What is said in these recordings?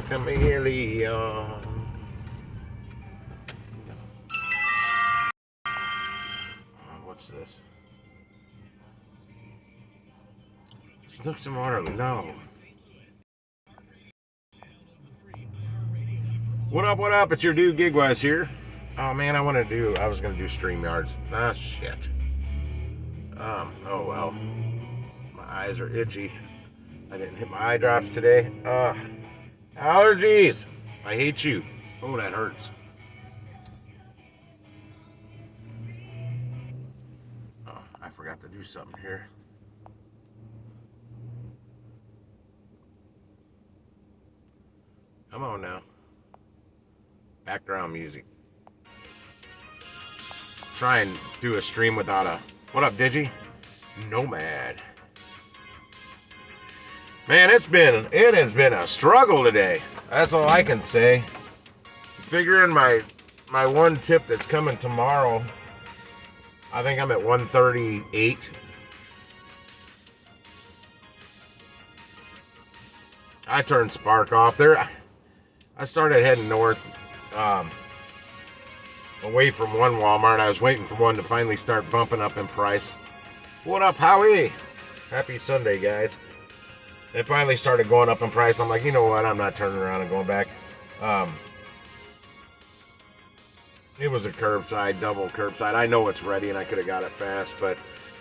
chameleon. What's this? Snooks and water, no. What up? It's your dude Gigwise here. Oh man, I was gonna do StreamYards. Ah, shit. Oh well. My eyes are itchy. I didn't hit my eye drops today. Allergies. I hate you. Oh, that hurts. Oh, I forgot to do something here. Come on now. Background music. Try and do a stream without a... What up, Digi? Nomad. Man, it has been a struggle today. That's all I can say. Figuring my one tip that's coming tomorrow, I think I'm at 138. I turned Spark off there. I started heading north, away from one Walmart. I was waiting for one to finally start bumping up in price. What up, Howie? Happy Sunday, guys. It finally started going up in price. I'm like, you know what? I'm not turning around and going back. It was a curbside, double curbside. I know it's ready, and I could have got it fast,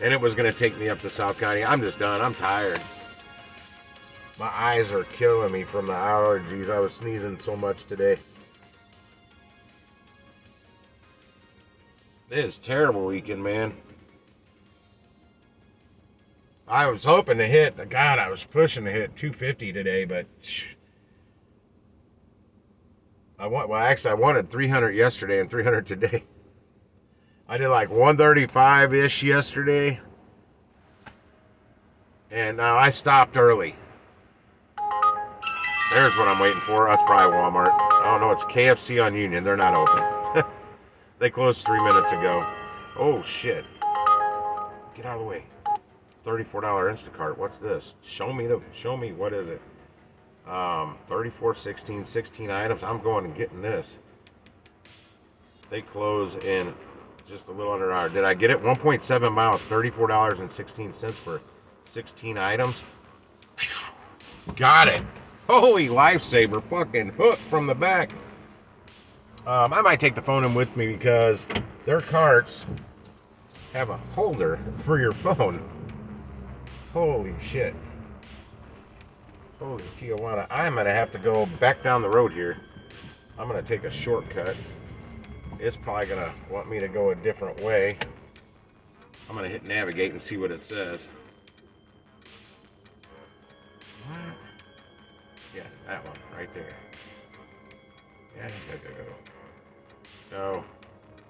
and it was going to take me up to South County. I'm just done. I'm tired. My eyes are killing me from the allergies. I was sneezing so much today. It is terrible weekend, man. I was hoping to hit, God, I was pushing to hit 250 today, but I wanted 300 yesterday and 300 today. I did like 135-ish yesterday, and now I stopped early. There's what I'm waiting for. That's probably Walmart. I don't know. It's KFC on Union. They're not open. They closed 3 minutes ago. Oh, shit. Get out of the way. $34 Instacart. What's this? Show me what is it? 16 items. I'm going and getting this. They close in just a little under an hour. Did I get it? 1.7 miles, $34.16 for 16 items. Got it. Holy lifesaver. Fucking hook from the back. I might take the phone in with me because their carts have a holder for your phone. Holy shit. Holy Tijuana. I'm going to have to go back down the road here. I'm going to take a shortcut. It's probably going to want me to go a different way. I'm going to hit navigate and see what it says. Yeah, that one right there. Yeah, go.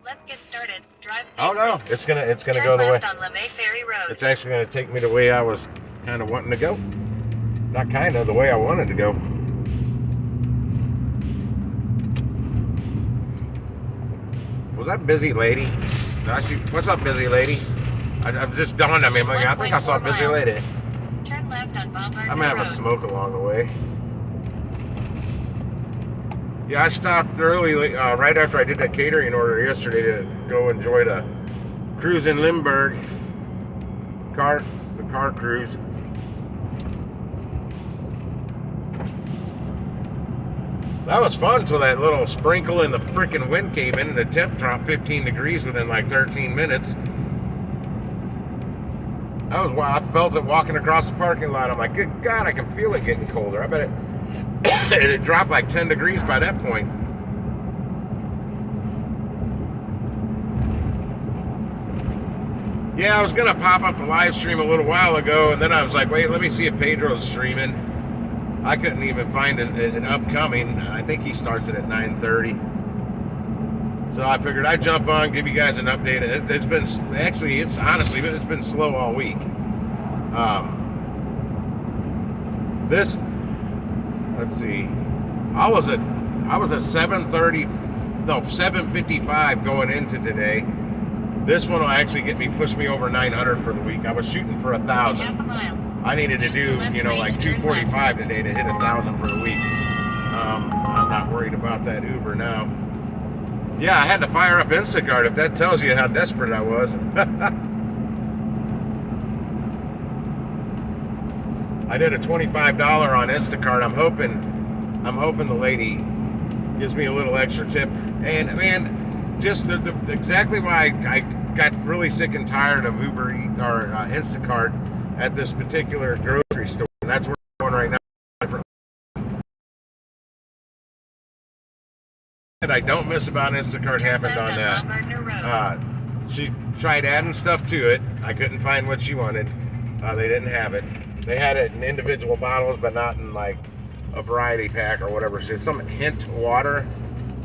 Let's get started. Drive safely. Oh no, it's gonna go the way. On LeMay Ferry Road. It's actually gonna take me the way I was kind of wanting to go. Not kind of, the way I wanted to go. Was that Busy Lady? Did I see? What's up, Busy Lady? I'm just dawned on me. I think I saw Busy Lady. Turn left on Bombard I'm gonna have a smoke along the way. Yeah, I stopped early, right after I did that catering order yesterday to go enjoy the cruise in Limburg. The car cruise. That was fun until that little sprinkle in the freaking wind came in and the temp dropped 15 degrees within like 13 minutes. That was wild. I felt it walking across the parking lot. I'm like, good God, I can feel it getting colder. I bet it it dropped like 10 degrees by that point. Yeah, I was going to pop up the live stream a little while ago, and then I was like, wait, let me see if Pedro's streaming. I couldn't even find an upcoming. I think he starts it at 9:30. So I figured I'd jump on, give you guys an update. It's been slow all week. Let's see. I was at 755 going into today. This one will push me over 900 for the week. I was shooting for 1,000. Half a mile. I needed to do, like 245 today to hit 1,000 for the week. worried about that Uber now. Yeah, I had to fire up Instacart, if that tells you how desperate I was. I did a $25 on Instacart. I'm hoping the lady gives me a little extra tip. And man, just exactly why I got really sick and tired of Uber Eats or Instacart at this particular grocery store. And that's where I'm going right now. That I don't miss about Instacart happened on that. She tried adding stuff to it. I couldn't find what she wanted. They didn't have it. They had it in individual bottles, but not in like a variety pack or whatever. She had some Hint water,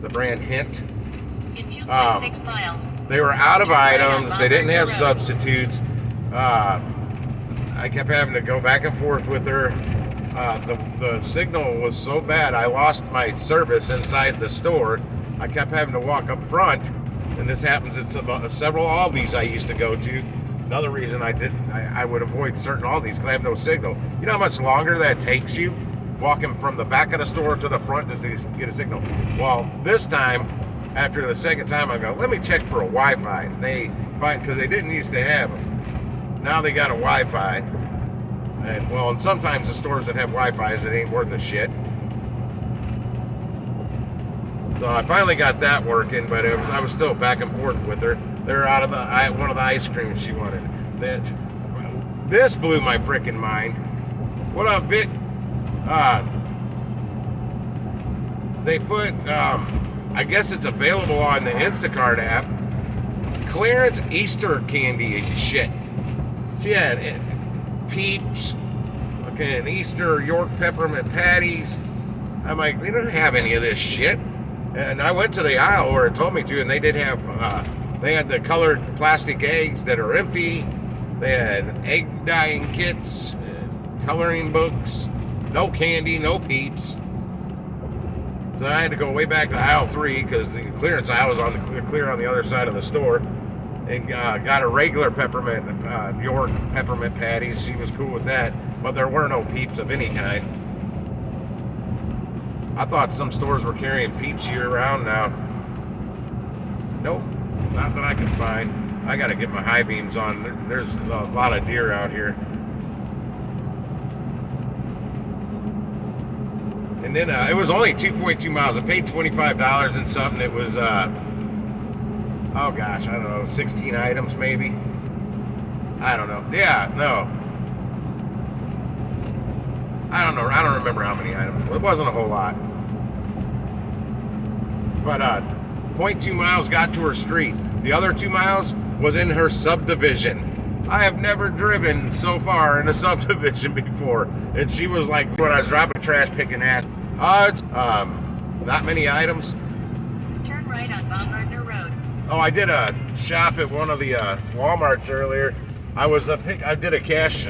the brand Hint. In 2.6 miles. They were out of items. They didn't have substitutes. I kept having to go back and forth with her. The signal was so bad, I lost my service inside the store. I kept having to walk up front, and this happens at several Aldi's I used to go to. Another reason I would avoid certain Aldi's because I have no signal. You know how much longer that takes you walking from the back of the store to the front just to get a signal? Well, this time, after the second time, I go, let me check for a Wi-Fi. Because they didn't used to have them. Now they got a Wi-Fi. And sometimes the stores that have Wi-Fi's, it ain't worth a shit. So I finally got that working, but I was still back and forth with her. They're out of one of the ice creams she wanted. This blew my freaking mind. What up, Vic? They put, I guess it's available on the Instacart app, clearance Easter candy shit. She had Peeps, fucking Easter York peppermint patties. I'm like, they don't have any of this shit. And I went to the aisle where it told me to, and they did have, they had the colored plastic eggs that are empty. They had egg dyeing kits, coloring books, no candy, no Peeps. So I had to go way back to aisle 3 because the clearance aisle was on the clear on the other side of the store, and got a regular peppermint York peppermint patties. She was cool with that, but there were no Peeps of any kind. I thought some stores were carrying Peeps year round now. Nope, not that I can find. I gotta get my high beams on. There's a lot of deer out here. And then it was only 2.2 miles. I paid $25 and something. It was, oh gosh, I don't know, 16 items maybe. I don't know. Yeah, no. I don't know. I don't remember how many items. It wasn't a whole lot. But 0.2 miles got to her street. The other 2 miles was in her subdivision. I have never driven so far in a subdivision before. And she was like, when I was dropping trash, picking ass. It's not many items. Turn right on Baumgartner Road. Oh, I did a shop at one of the Walmarts earlier. I did a cash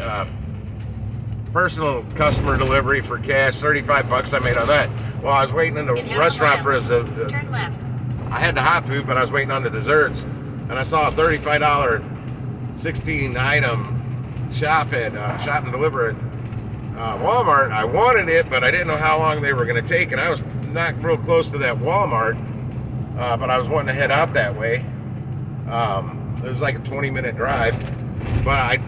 personal customer delivery for cash, $35 I made on that. Well, I was waiting in the restaurant for turn left. I had the hot food, but I was waiting on the desserts, and I saw a $35 16 item shop and deliver at Walmart. I wanted it, but I didn't know how long they were going to take, and I was not real close to that Walmart, but I was wanting to head out that way. It was like a 20-minute drive, but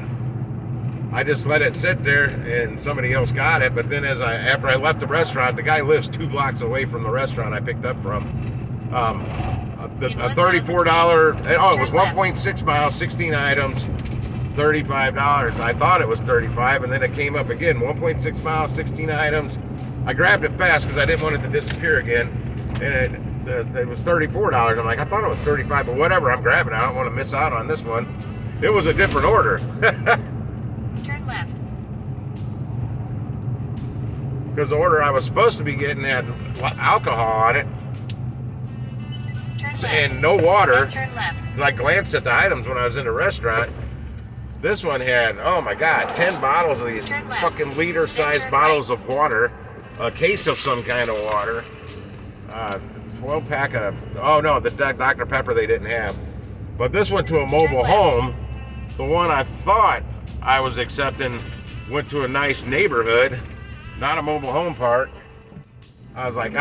I just let it sit there, and somebody else got it. But then after I left the restaurant, the guy lives 2 blocks away from the restaurant I picked up from. A $34, it was 1.6 miles, 16 items, $35. I thought it was 35, and then it came up again, 1.6 miles, 16 items. I grabbed it fast because I didn't want it to disappear again, and it was $34. I'm like, I thought it was 35, but whatever, I'm grabbing it. I don't want to miss out on this one. It was a different order. Turn left. Because the order I was supposed to be getting had alcohol on it. Turn left. And no water. Turn left. I glanced at the items when I was in the restaurant. This one had, oh my God, 10 bottles of these fucking liter-sized bottles of water, a case of some kind of water, 12-pack of, oh no, the Dr. Pepper they didn't have. But this went to a mobile home. The one I thought I was accepting went to a nice neighborhood, not a mobile home park. I was like,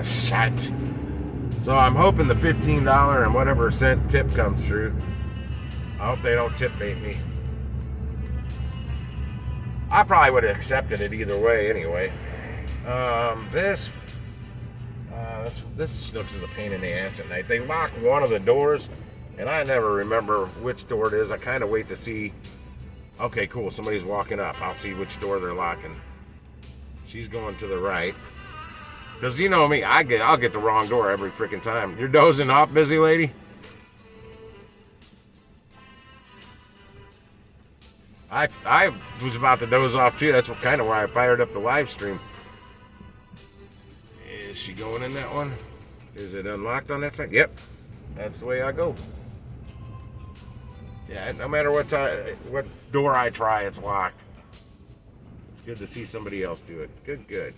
shit. So I'm hoping the $15 and whatever cent tip comes through. I hope they don't tip bait me. I probably would have accepted it either way anyway. This Snooks is a pain in the ass at night. They lock one of the doors, and I never remember which door it is. I kind of wait to see. Okay, cool. Somebody's walking up. I'll see which door they're locking. She's going to the right. Because you know me, I'll get the wrong door every freaking time. You're dozing off, busy lady? I was about to doze off too. That's what kind of why I fired up the live stream. Is she going in that one? Is it unlocked on that side? Yep. That's the way I go. Yeah, no matter what door I try, it's locked. It's good to see somebody else do it. Good.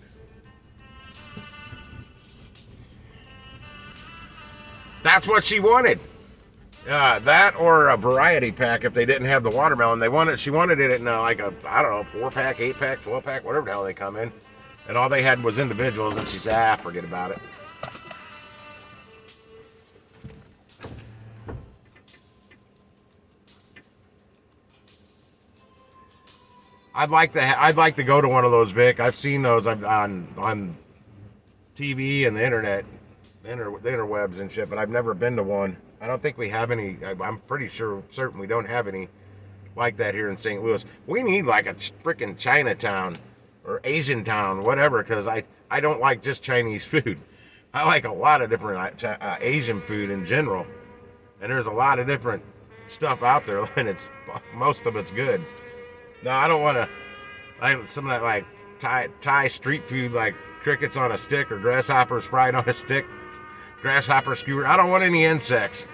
That's what she wanted. That or a variety pack if they didn't have the watermelon. She wanted it in like a, I don't know, 4-pack, 8-pack, 12-pack, whatever the hell they come in. And all they had was individuals, and she said, forget about it. I'd like to go to one of those, Vic. I've seen those on TV and the internet, the interwebs and shit, but I've never been to one. I don't think we have any. I'm pretty certain we don't have any like that here in St. Louis. We need like a freaking Chinatown or Asian town, whatever, because I don't like just Chinese food. I like a lot of different Asian food in general, and there's a lot of different stuff out there, and most of it's good. No, I don't want to like some of that like Thai street food, like crickets on a stick or grasshoppers fried on a stick, grasshopper skewer. I don't want any insects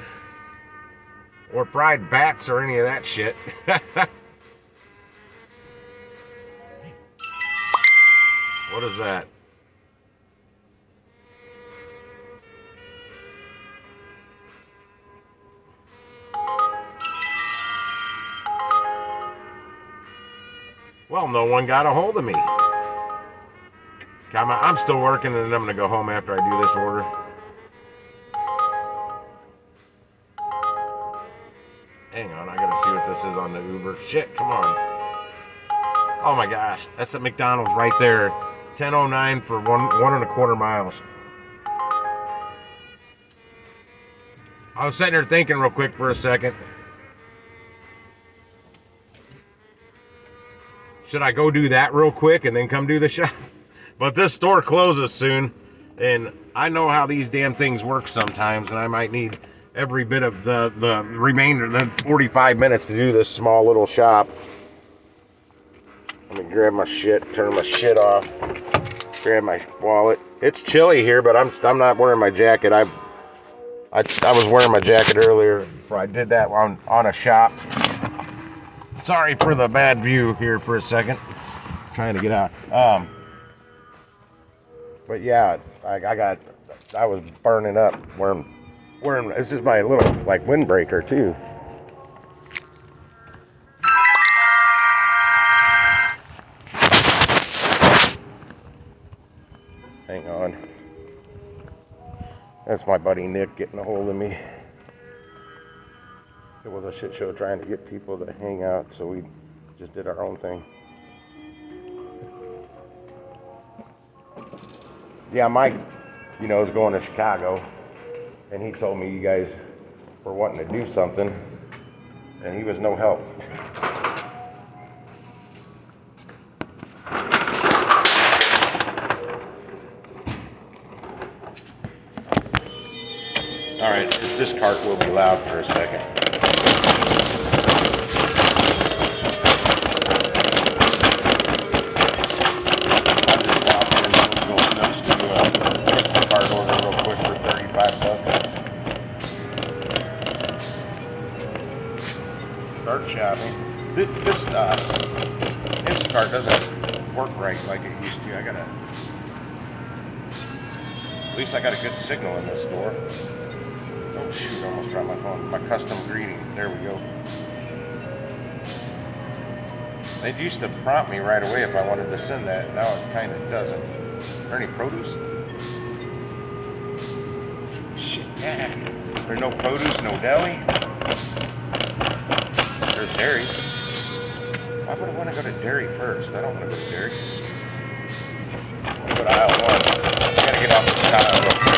or fried bats or any of that shit. What is that? Well, no one got a hold of me. I'm still working, and then I'm going to go home after I do this order. Hang on, I got to see what this is on the Uber. Shit, come on. Oh my gosh, that's at McDonald's right there. 10.09 for 1.25 miles. I was sitting there thinking real quick for a second. Should I go do that real quick and then come do the shop? But this store closes soon, and I know how these damn things work sometimes, and I might need every bit of the remainder, the 45 minutes to do this small little shop. Let me grab my shit, turn my shit off, grab my wallet. It's chilly here, but I'm not wearing my jacket. I was wearing my jacket earlier before I did that on a shop. Sorry for the bad view here for a second. Trying to get out. But yeah, I was burning up wearing. This is my little like windbreaker too. Hang on. That's my buddy Nick getting a hold of me. It was a shit show trying to get people to hang out, so we just did our own thing. Yeah, Mike, is going to Chicago, and he told me you guys were wanting to do something, and he was no help. All right, this cart will be loud for a second. Start shopping. This Instacart doesn't work right like it used to. At least I got a good signal in this store. Oh shoot, I almost dropped my phone. My custom greeting. There we go. It used to prompt me right away if I wanted to send that. Now it kind of doesn't. Is there any produce? There's no produce, no deli. There's dairy. Why would I want to go to dairy first? I don't want to go to dairy. I'll go to aisle 1. I gotta get off the stile real quick.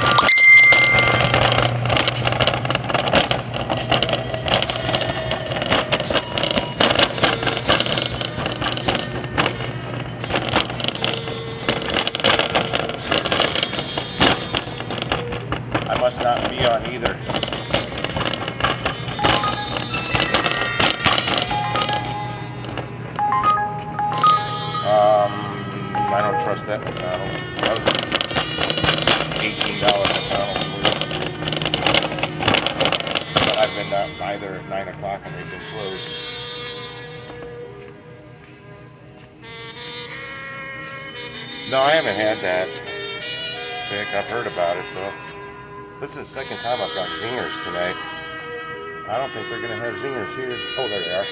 I must not be on either. I don't trust that McDonald's. $18 McDonald's. But I've been up either at 9 o'clock and they've been closed. No, I haven't had that. Vic, I've heard about it though. This is the second time I've got zingers tonight. I don't think they're gonna have zingers here. Oh, there they are.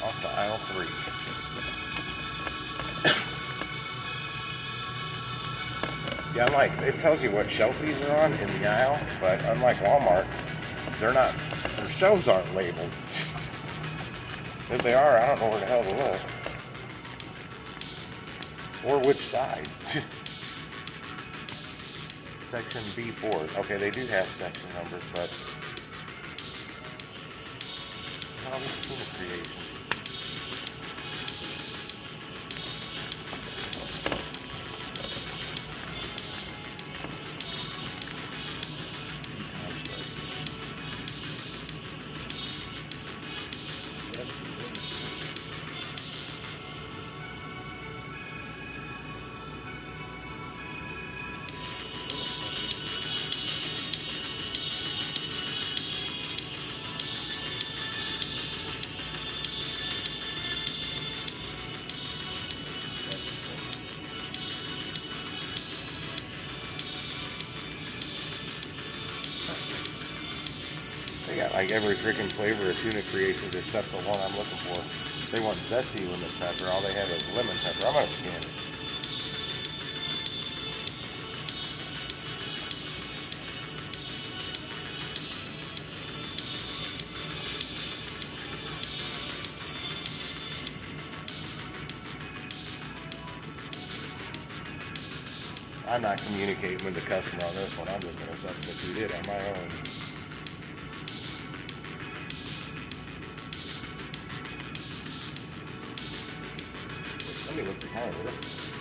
Off to aisle 3. Yeah, unlike, it tells you what shelf these are on in the aisle, but unlike Walmart, they're not, their shelves aren't labeled. If they are, I don't know where the hell to look. Or which side. Section B4. Okay, they do have section numbers, but all these tuna creations. They got like every freaking flavor of tuna creations except the one I'm looking for. They want zesty lemon pepper. All they have is lemon pepper. I'm gonna scan it. I'm not communicating with the customer on this one. I'm just gonna substitute it on my own. Let me look behind this.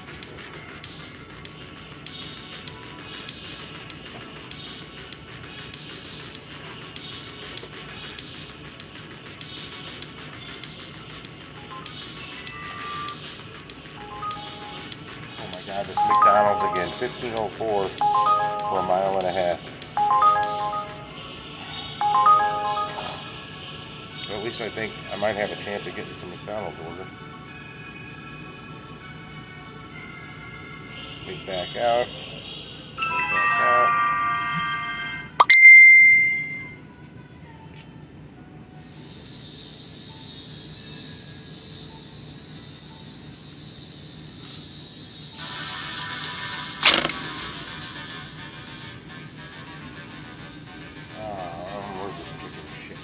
Oh my God, this McDonald's again. 1504 for a mile and a half. Well, at least I think I might have a chance of getting some McDonald's order. We back out. Back out. Where's this chicken shit?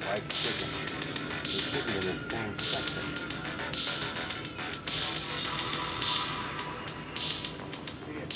Fried chicken. They're sitting in the same section. See it?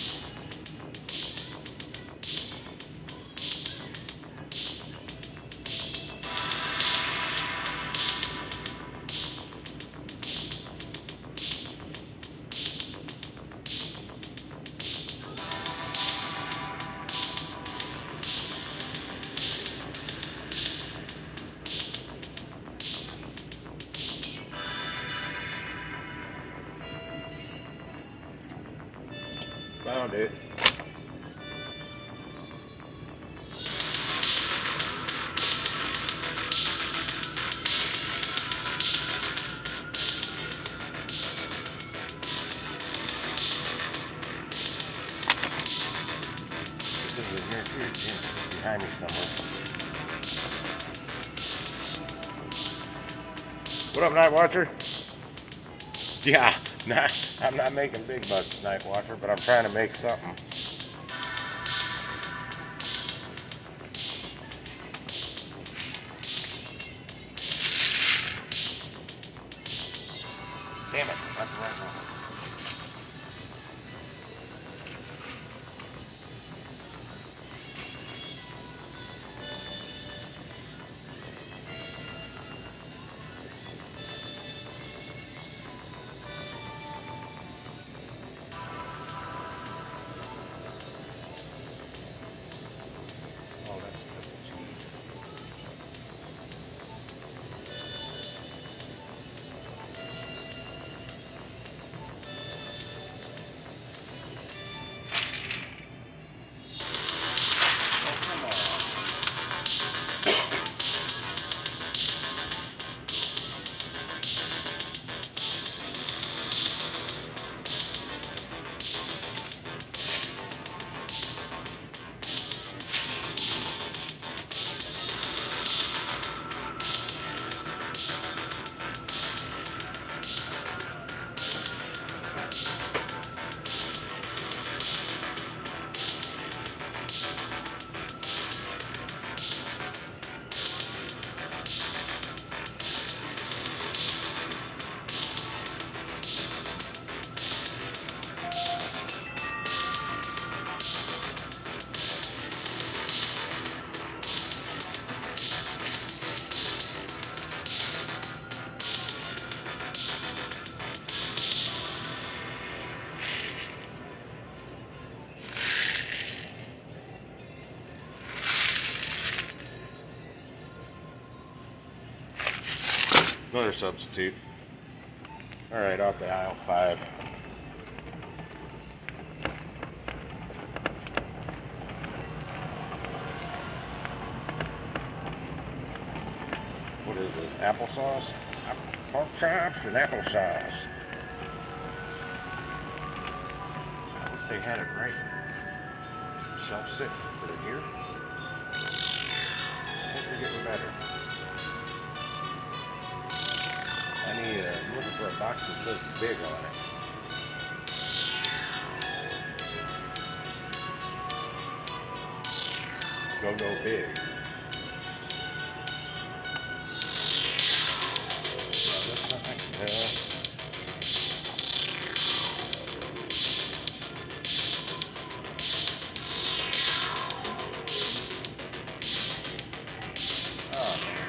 Found it. This is in here too. Yeah, it's behind me somewhere. What up, Night Watcher? Yeah, I'm not making big bucks, Night Watcher, but I'm trying to make something. Damn it, that's the right one. Oh, that's triple cheese. Oh, come on. Another substitute. Alright, off to aisle 5. What is this? Applesauce? Pork chops and applesauce. I wish they had it right. Shelf 6. Is it here? I think we're getting better. I'm looking for a box that says big on it. Go big. This nothing? No. Oh, man.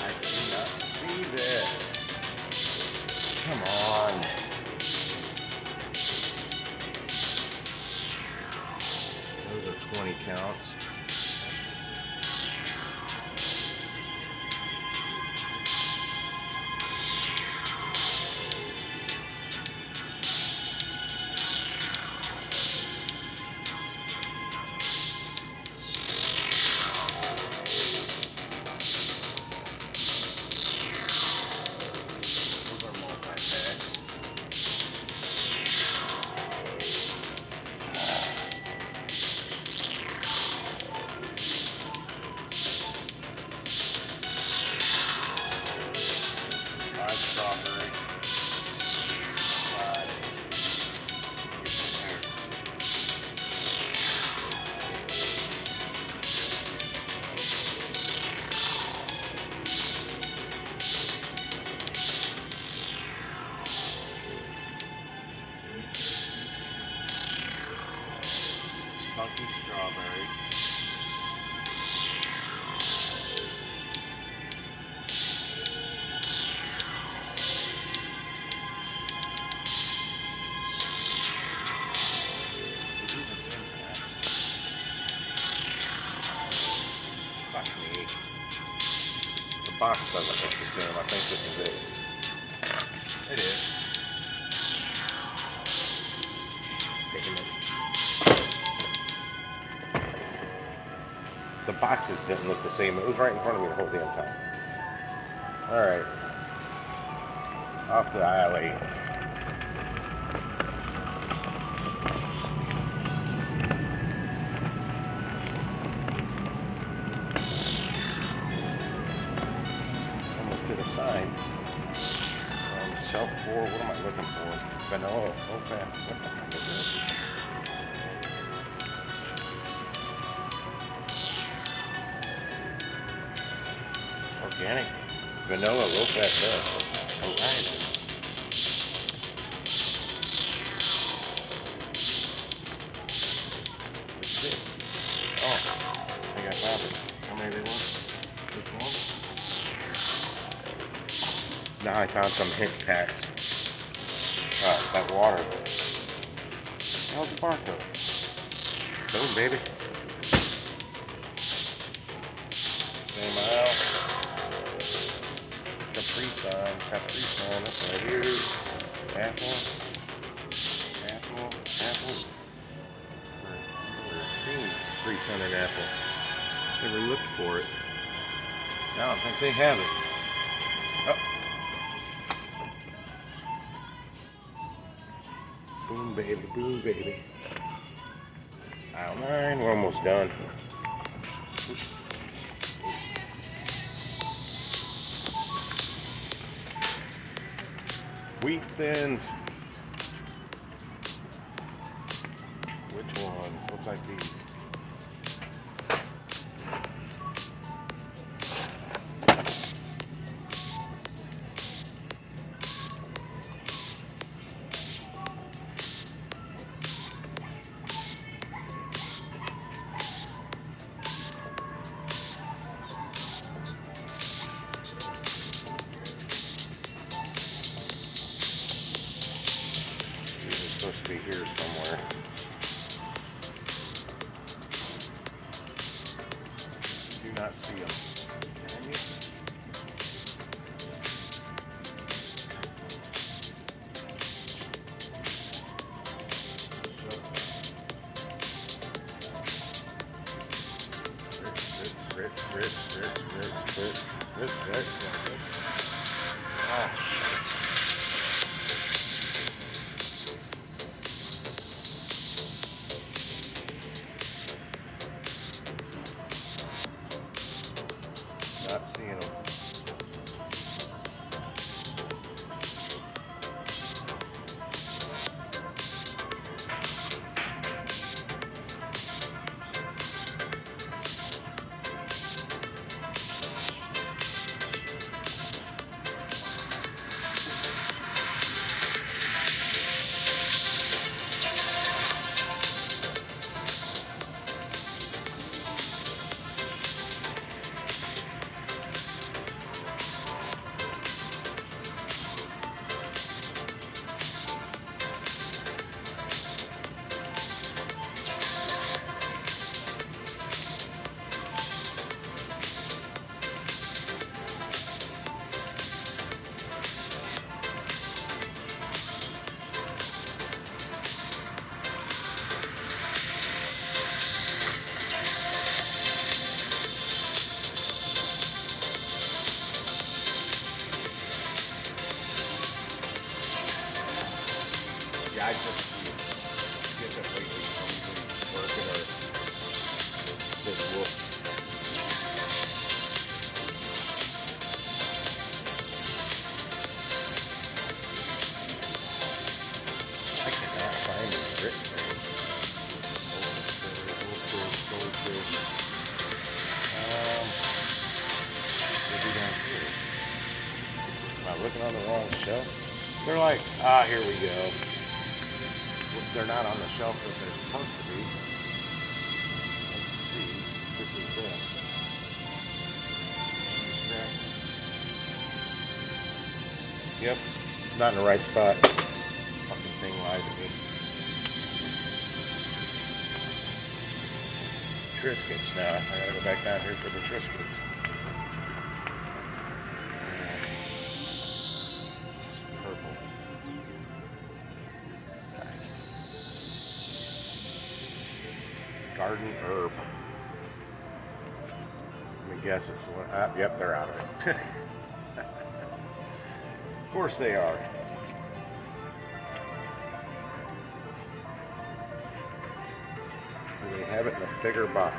I cannot see this. Come on. Those are 20 counts. Those are multi-packs. Fried strawberry. Fried. Spunky strawberry. These are 10 packs. box doesn't look the same. I think this is it. It is. Taking it. The boxes didn't look the same. It was right in front of me the whole damn time. Alright. Off the I-8. Almost hit a sign. Shelf 4, what am I looking for? Vanilla, okay. What the heck is this? Organic vanilla low fat milk. Horizon. That's it. Oh, I think I found it. How many they want? Just one? Now I found some hint packs. That water. How's the barcode? Boom, baby. Same aisle. Capri Sun, that's right here. Apple. I've never seen Capri Sun and apple. Never looked for it. I don't think they have it. Oh. Boom, baby, boom, baby. Aisle 9, we're almost done. Wheat thins. Which ones? Looks like these. Supposed to be here somewhere. Do not see them. Can you? Rich. Oh, shit. Not seeing them. I just get that lately working or this wolf. I cannot find this grits thing. Goldfish. Maybe down here. Am I looking on the wrong shelf? They're like, here we go. They're not on the shelf that they're supposed to be. Let's see. This is the cheese crackers. Yep, not in the right spot. Fucking thing lied to me. Triscuits now. I gotta go back down here for the Triscuits. Garden Herb. Let me guess it's one. Yep, they're out of it. Of course they are. And they have it in a bigger box.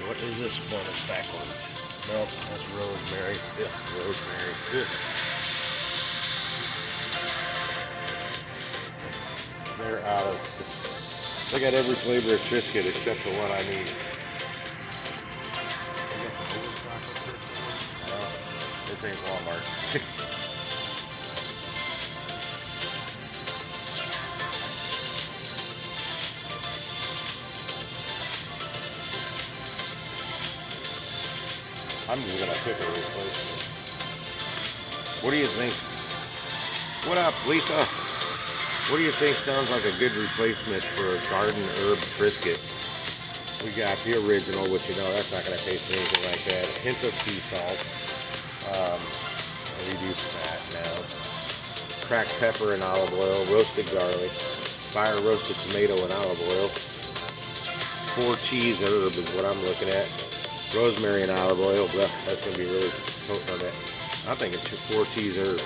What is this one? It's backwards. Nope, that's rosemary. Ugh, rosemary. Ugh. They're out of. They got every flavor of Triscuit except the one I need. I guess I overstock up here somewhere. This ain't Walmart. I'm just gonna pick a replacement. What do you think? What up, Lisa? What do you think sounds like a good replacement for Garden Herb Triscuits? We got the original, which you know that's not gonna taste anything like that. A hint of sea salt, reduced fat now. Cracked pepper and olive oil, roasted garlic, fire roasted tomato and olive oil. 4 cheese herb is what I'm looking at. Rosemary and olive oil, but that's going to be really potent on that. I think it's 4 cheese herb.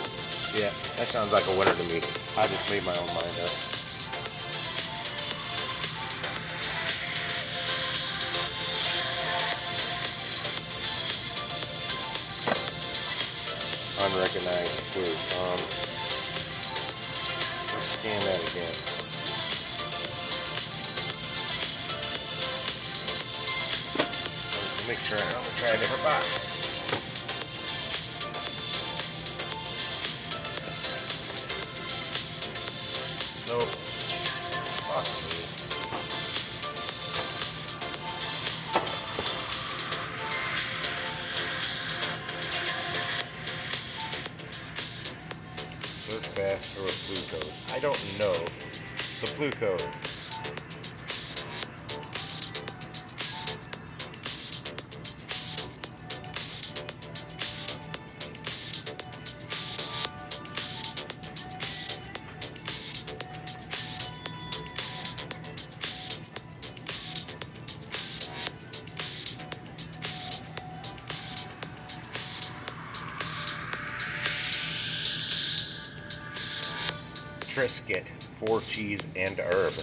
Yeah, that sounds like a winner to me. I just made my own mind up. Unrecognized food. Let's scan that again. Make sure I'm gonna try a different box. Nope. Possibly. Search fast or a flu code. I don't know the flu code. Triscuit, 4 cheese and herb.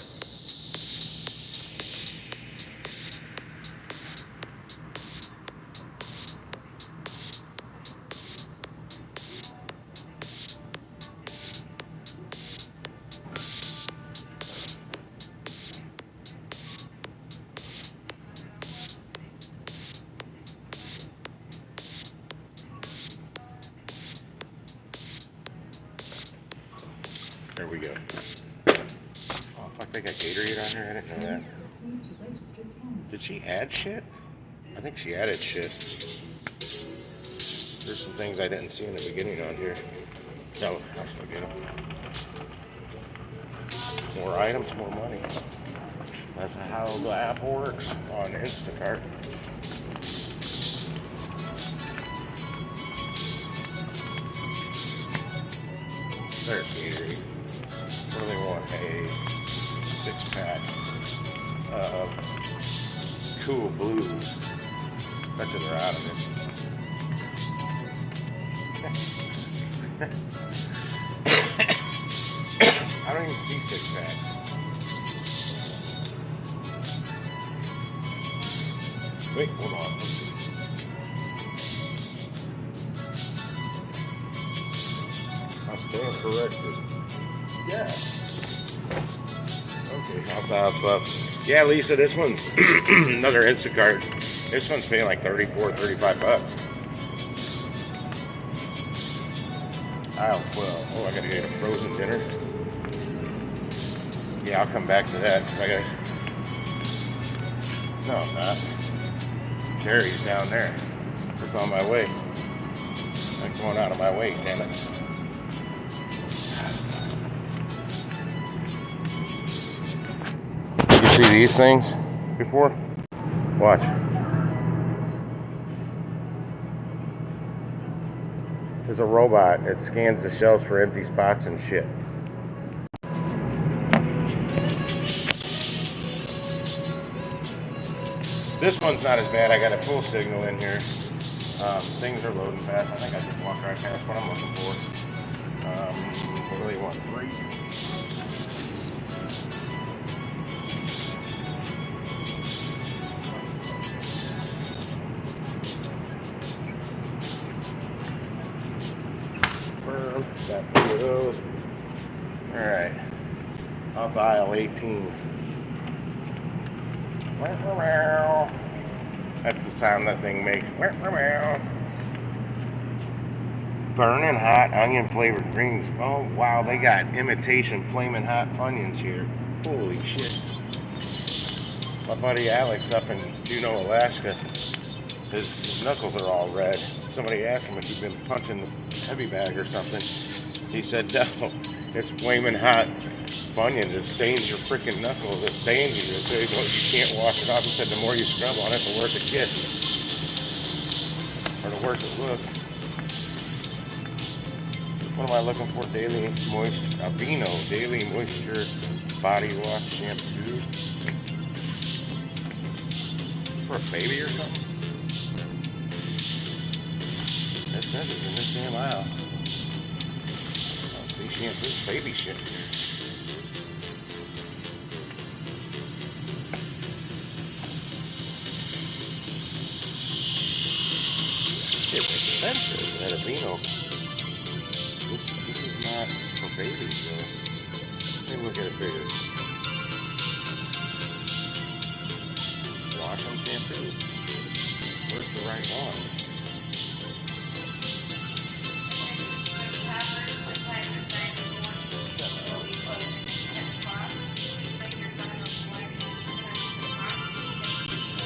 There we go. Oh, fuck, they got Gatorade on here? I didn't know that. Did she add shit? I think she added shit. There's some things I didn't see in the beginning on here. No, I'll still get them. More items, more money. That's how the app works on Instacart. There's Gatorade. What do they want? A 6-pack of Cool Blue. Bet you they're out of it. I don't even see 6-packs. Wait, hold on. I stand corrected. Yeah. Okay, I'll dial 12. Yeah, Lisa, this one's another Instacart. This one's paying like 34, 35 bucks. Aisle 12. Oh, I gotta get a frozen dinner. Yeah, I'll come back to that. I gotta. No, I'm not. Terry's down there. It's on my way. I'm going out of my way, damn it. You see these things before? Watch. There's a robot. It scans the shelves for empty spots and shit. This one's not as bad. I got a full signal in here. Things are loading fast. I think I just walked right past what I'm looking for. I really want 3. Got 3 of those. Alright. Off aisle 18. That's the sound that thing makes. Burning hot onion flavored rings. Oh wow, they got imitation flaming hot onions here. Holy shit. My buddy Alex up in Juneau, Alaska, his knuckles are all red. Somebody asked him if he'd been punching the heavy bag or something. He said, no, it's flaming hot onions. It stains your freaking knuckles. It stains you. You can't wash it off. He said the more you scrub on it, the worse it gets. Or the worse it looks. What am I looking for? Daily Moisture, Aveeno Daily Moisture Body Wash Shampoo. For a baby or something? It says it's in this damn aisle. I don't see shampoo, baby shit. It's expensive at Aveeno. This is not for babies though. Maybe we'll get it bigger. Wash and shampoo. Where's the right one?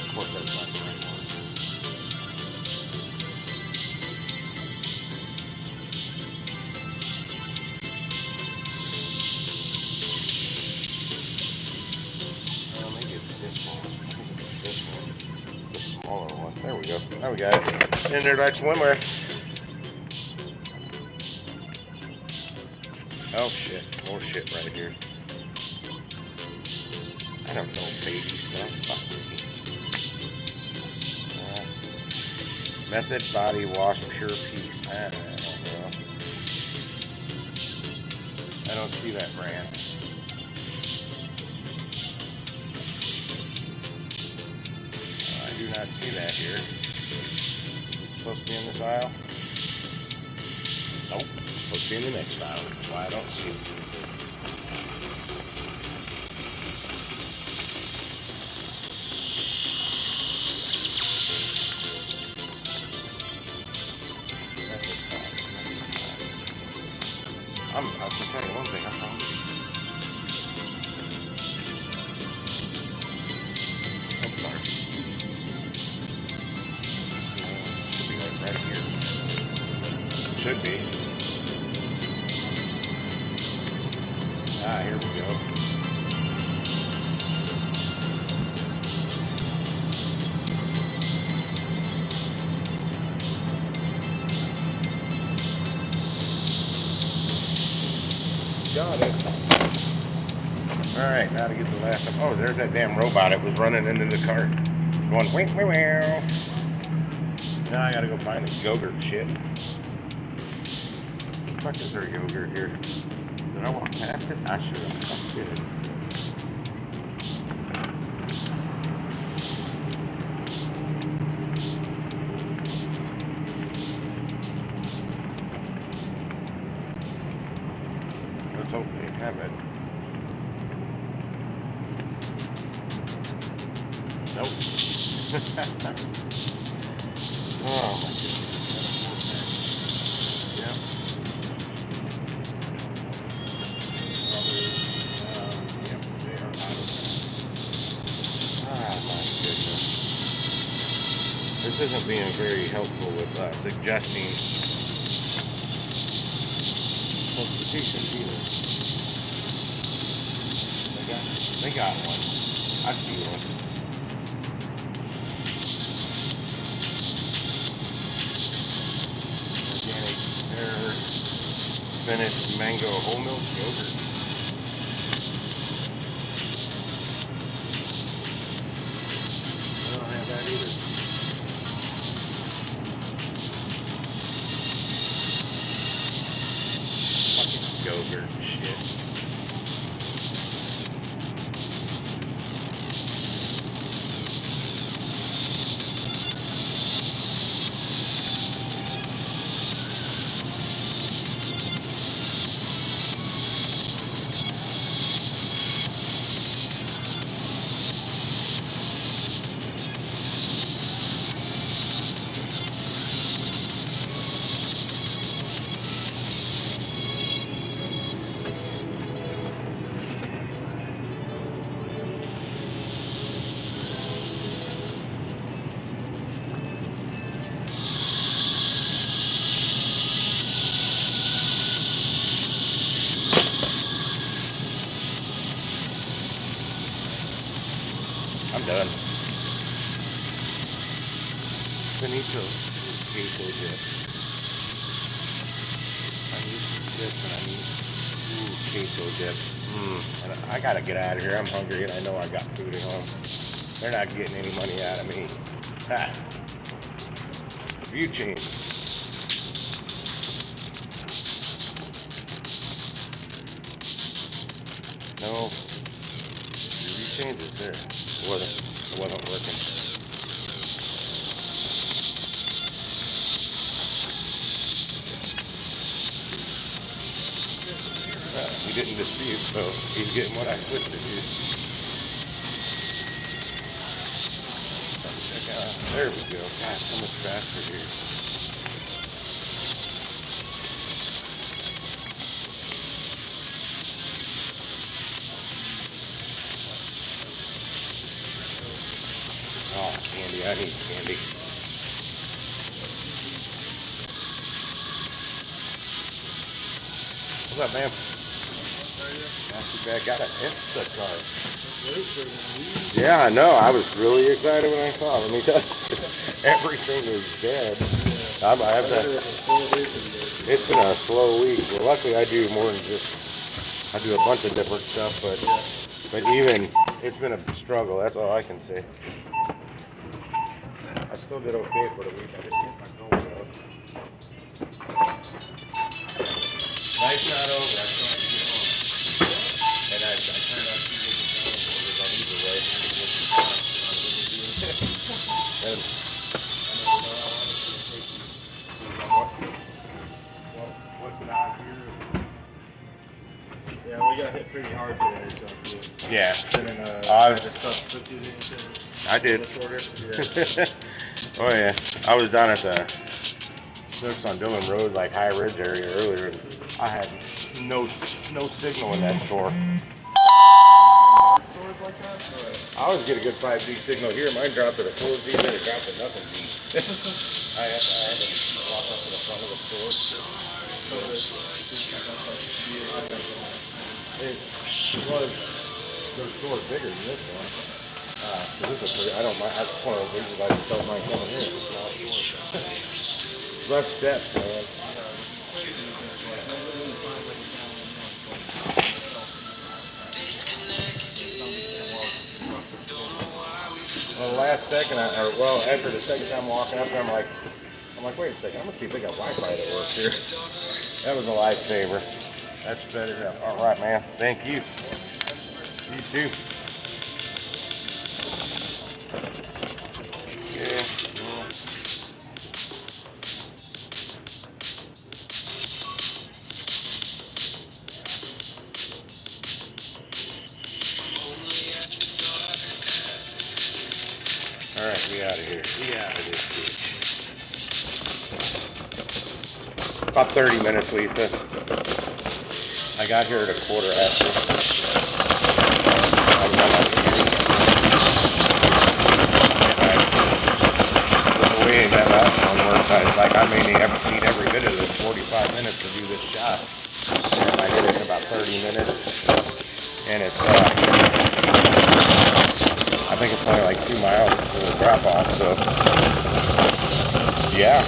Of course that's not the right one. Maybe it's this one. I think it's this one. The smaller one. There we go. Now we got it. In there like swimwear. Oh shit. More shit right here. I don't know baby stuff. Fuck me. Method Body Wash Pure Peace. I don't know. I don't see that brand. I do not see that here. Is it supposed to be in this aisle? Nope. It's supposed to be in the next aisle. That's why I don't see it. I can tell you one thing, I'm hungry. I'm sorry. Should be like right here. Should be. Here we go. Got it. Alright, now to get the last one. Oh, there's that damn robot. It was running into the cart. Going, wink, wink, wow. Now I gotta go find the yogurt shit. What the fuck is there yogurt here? Did I walk past it? I should have. I did. Let's hope they have it. Nope. Oh my goodness. Yep. Yep, they are out of that. Ah, my goodness. This isn't being very helpful with suggesting substitutions either. They got one. I see one. Organic pear spinach mango whole milk yogurt. I don't have that queso dip. Chinese dip, and I need queso dip. And I gotta get out of here. I'm hungry, and I know I got food at home. They're not getting any money out of me. Ha! View change. No. View changes there. It wasn't working. He didn't dispute, so he's getting what I switched it to. Check out. There we go. God, so much faster here. Oh, candy. I need candy. What's up, man? Not too bad. Got an Instacart. Yeah, I know. I was really excited when I saw it. Let me tell you, everything is dead. I have to. It's been a slow week. Well, luckily I do more than just. I do a bunch of different stuff, but even it's been a struggle. That's all I can say. I still did okay for the week. I didn't get my goal though. Life's not over. I still have to get home. And I turned on two different channel orders on either way. And what's it out here? Yeah, we got hit pretty hard today, so Yeah. didn't had to substitute anything. I did. Yeah. Oh yeah. I was down at the Snooks on Dillon Road, like High Ridge area earlier. And I had no signal in that store. Stores like that? I always get a good 5G signal here. Mine dropped to the 4G, then it dropped to nothing G. I had to walk up to the front of the store. It was, their store's bigger than this one. This is I don't mind. That's one of the reasons I just don't mind coming here. It's a small store. Less steps, man. Well, the last second, after the second time walking up there, I'm like, wait a second, I'm gonna see if they got Wi-Fi that works here. That was a lifesaver. That's better. All right, man. Thank you. You too. Yeah. All right, we out of here. We out of this bitch. About 30 minutes, Lisa. I got here at a quarter after. We ain't that last one works. I may need every bit of this 45 minutes to do this shot. And I did it in about 30 minutes. And it's, I think it's only like 2 miles to the drop off, so yeah.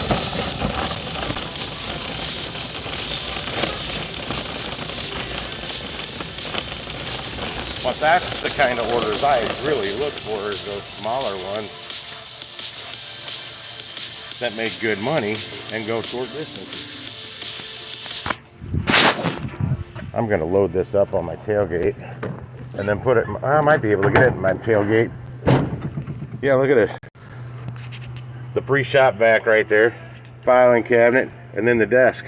But that's the kind of orders I really look for, is those smaller ones that make good money and go short distances. I'm gonna load this up on my tailgate and then put it, I might be able to get it in my tailgate. Yeah, look at this. The pre-shop vac right there, filing cabinet, and then the desk.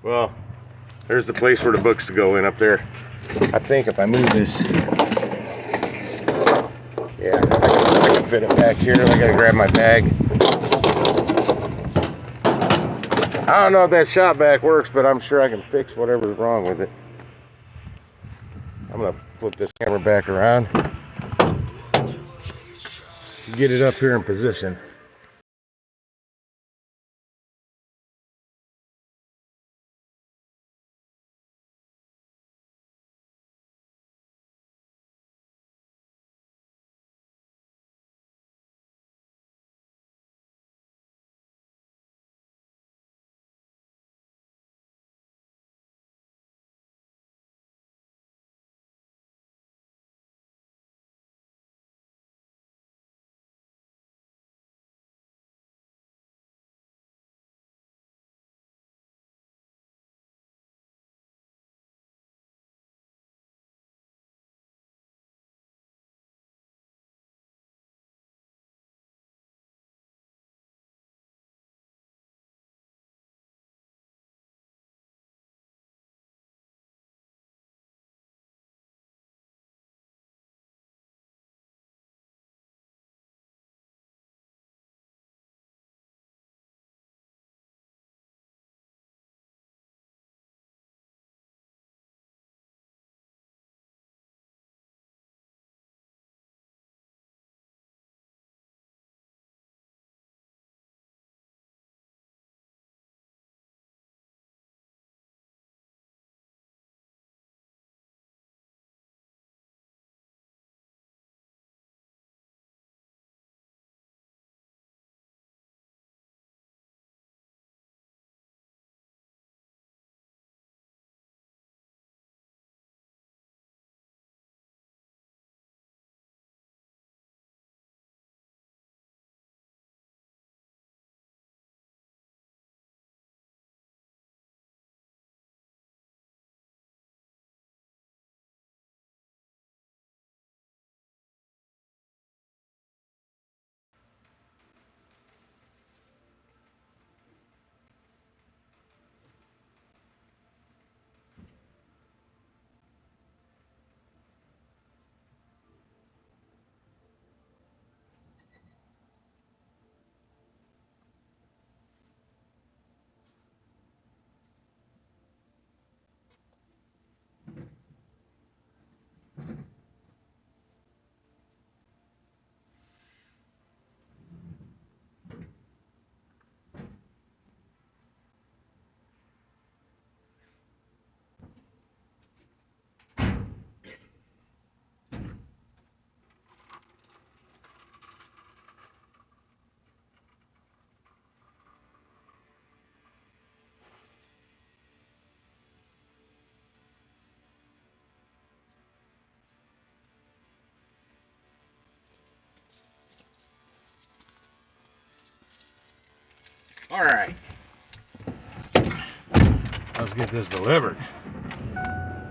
Well, there's the place for the books to go in up there. I think if I move this, yeah, I can fit it back here. I gotta grab my bag. I don't know if that shop vac works, but I'm sure I can fix whatever's wrong with it. I'm gonna flip this camera back around, get it up here in position. All right. Let's get this delivered.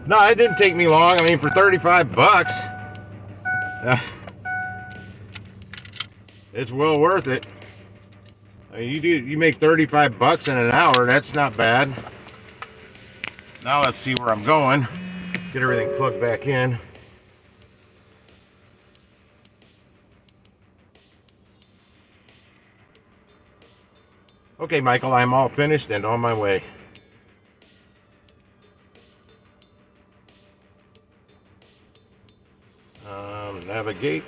No, it didn't take me long. I mean, for 35 bucks, it's well worth it. I mean, you make 35 bucks in an hour. That's not bad. Now let's see where I'm going. Get everything plugged back in. Okay, Michael, I'm all finished and on my way. Navigate.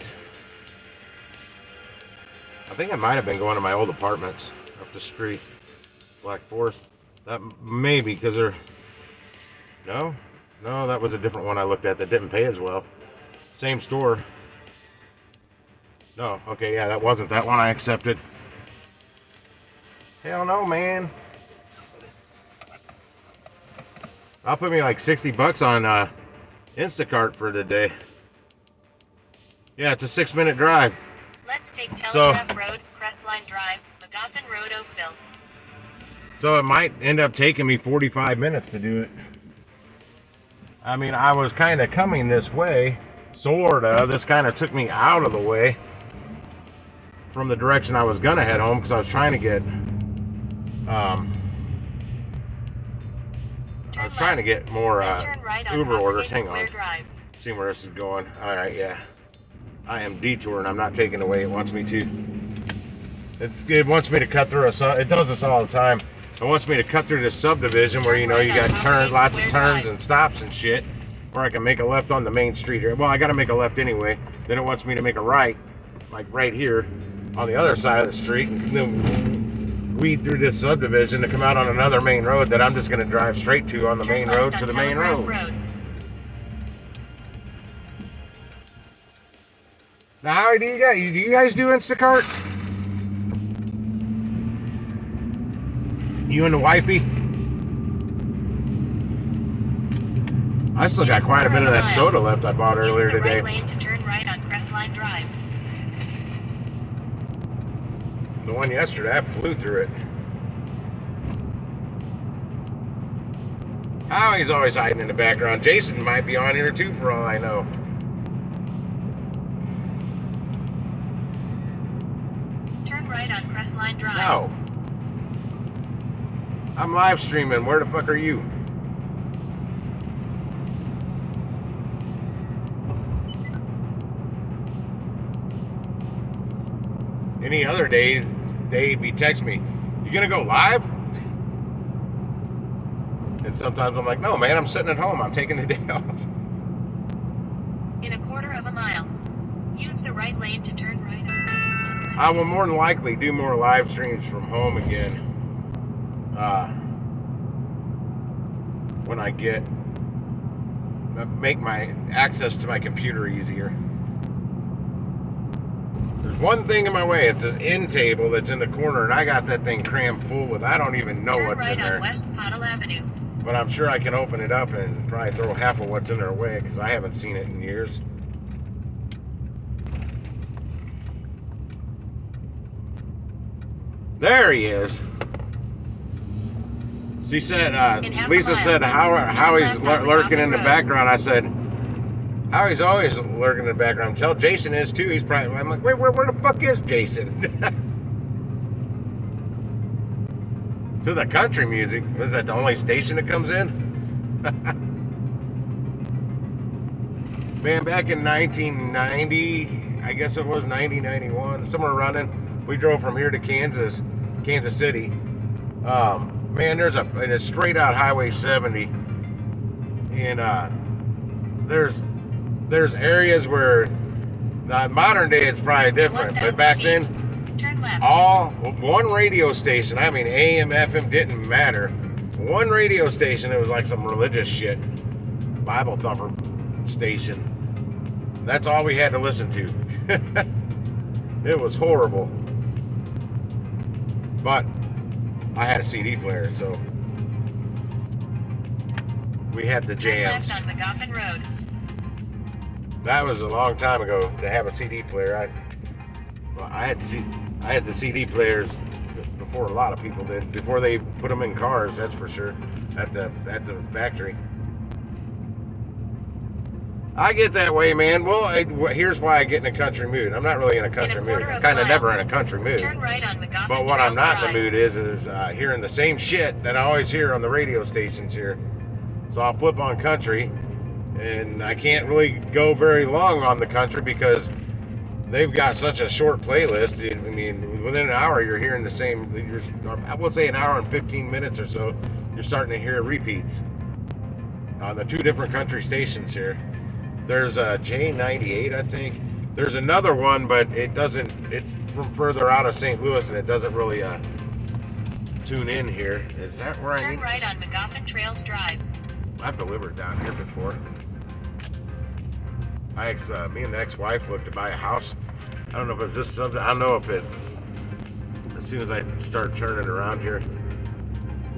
I think I might have been going to my old apartments up the street, Black Forest. That maybe because they're no, that was a different one I looked at that didn't pay as well. Same store. No, okay, yeah, that wasn't that one I accepted. Hell no, man. I'll put me like 60 bucks on Instacart for the day. Yeah, it's a 6-minute drive. Let's take Telegraph Road, Crestline Drive, McGoffin Road, Oakville. So it might end up taking me 45 minutes to do it. I mean, I was kind of coming this way, sorta. This kind of took me out of the way from the direction I was gonna head home because I was trying to get, more Uber orders. Hang on. See where this is going. All right, yeah. I am detouring. I'm not taking the way it wants me to. It wants me to cut through it does this all the time. It wants me to cut through this subdivision where, you know, you got lots of turns and stops and shit. Or I can make a left on the main street here. Well, I got to make a left anyway. Then it wants me to make a right, like right here on the other side of the street, and then weed through this subdivision to come out on another main road that I'm just going to drive straight to on the main road to the main road. Now, how do you guys do Instacart? You and the wifey? I still got quite a bit of that soda left I bought earlier today. Right lane to turn right on Crestline Drive. The one yesterday, I flew through it. Howie's always hiding in the background. Jason might be on here too, for all I know. Turn right on Crestline Drive. No. I'm live streaming. Where the fuck are you? Any other day, they'd be texting me, "You gonna go live?" And sometimes I'm like, "No, man, I'm sitting at home. I'm taking the day off." In a quarter of a mile, use the right lane to turn right on Crestline. I will more than likely do more live streams from home again. When I make my access to my computer easier. There's one thing in my way. It's this end table that's in the corner, and I got that thing crammed full with, I don't even know what's in there. Turn right on West Pottle Avenue. But I'm sure I can open it up and probably throw half of what's in there away because I haven't seen it in years. There he is. She said, Lisa said, Howie's lurking in the background. I said, Howie's always lurking in the background. Tell Jason is too. He's probably, I'm like, wait, where the fuck is Jason? To the country music. Is that the only station that comes in? Man, back in 1990, I guess it was 91, somewhere around then, we drove from here to Kansas City. Man, and it's straight out Highway 70, and there's areas where, modern day it's probably different, but back then, Turn left. one radio station, I mean AM, FM didn't matter, one radio station, it was like some religious shit, Bible thumper station. That's all we had to listen to. It was horrible. But I had a CD player, so we had the jams. Turn left on McGoffin Road. That was a long time ago to have a CD player. I had the CD players before a lot of people did. Before they put them in cars, that's for sure. At the factory. I get that way, man. Well, here's why I get in a country mood. I'm not really in a country mood. I'm kind of never in a country mood. Turn right on McGoffin But what I'm Trails not in the Drive. mood is hearing the same shit that I always hear on the radio stations here. So I'll flip on country, and I can't really go very long on the country because they've got such a short playlist. I mean, within an hour, you're hearing the same. I would say an hour and 15 minutes or so, you're starting to hear repeats on the two different country stations here. There's a J98, I think. There's another one, but it doesn't. It's from further out of St. Louis, and it doesn't really tune in here. Is that where I Turn need? right on McGoffin Trails Drive. I've delivered down here before. Me and the ex-wife looked to buy a house. I don't know if it's this something. I don't know if it. As soon as I start turning around here,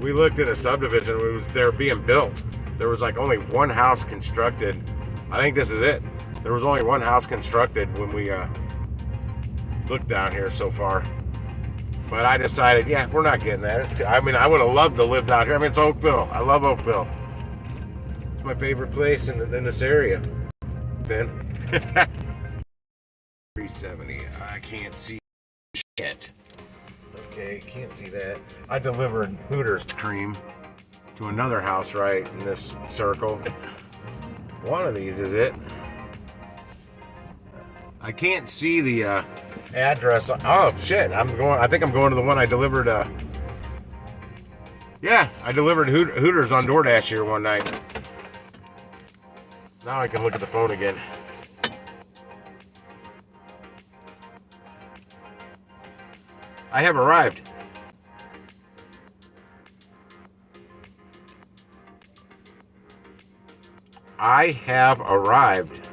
we looked at a subdivision. They were being built. There was like only one house constructed. I think this is it. There was only one house constructed when we looked down here so far. But I decided, yeah, we're not getting that. I mean, I would have loved to live down here. I mean, it's Oakville. I love Oakville. It's my favorite place in this area. Then 370. I can't see shit. Okay, can't see that. I delivered Hooters cream to another house right in this circle. One of these is it. I can't see the address. Oh shit! I think I'm going to the one I delivered. Yeah, I delivered Hooters on DoorDash here one night. Now I can look at the phone again. I have arrived. I have arrived.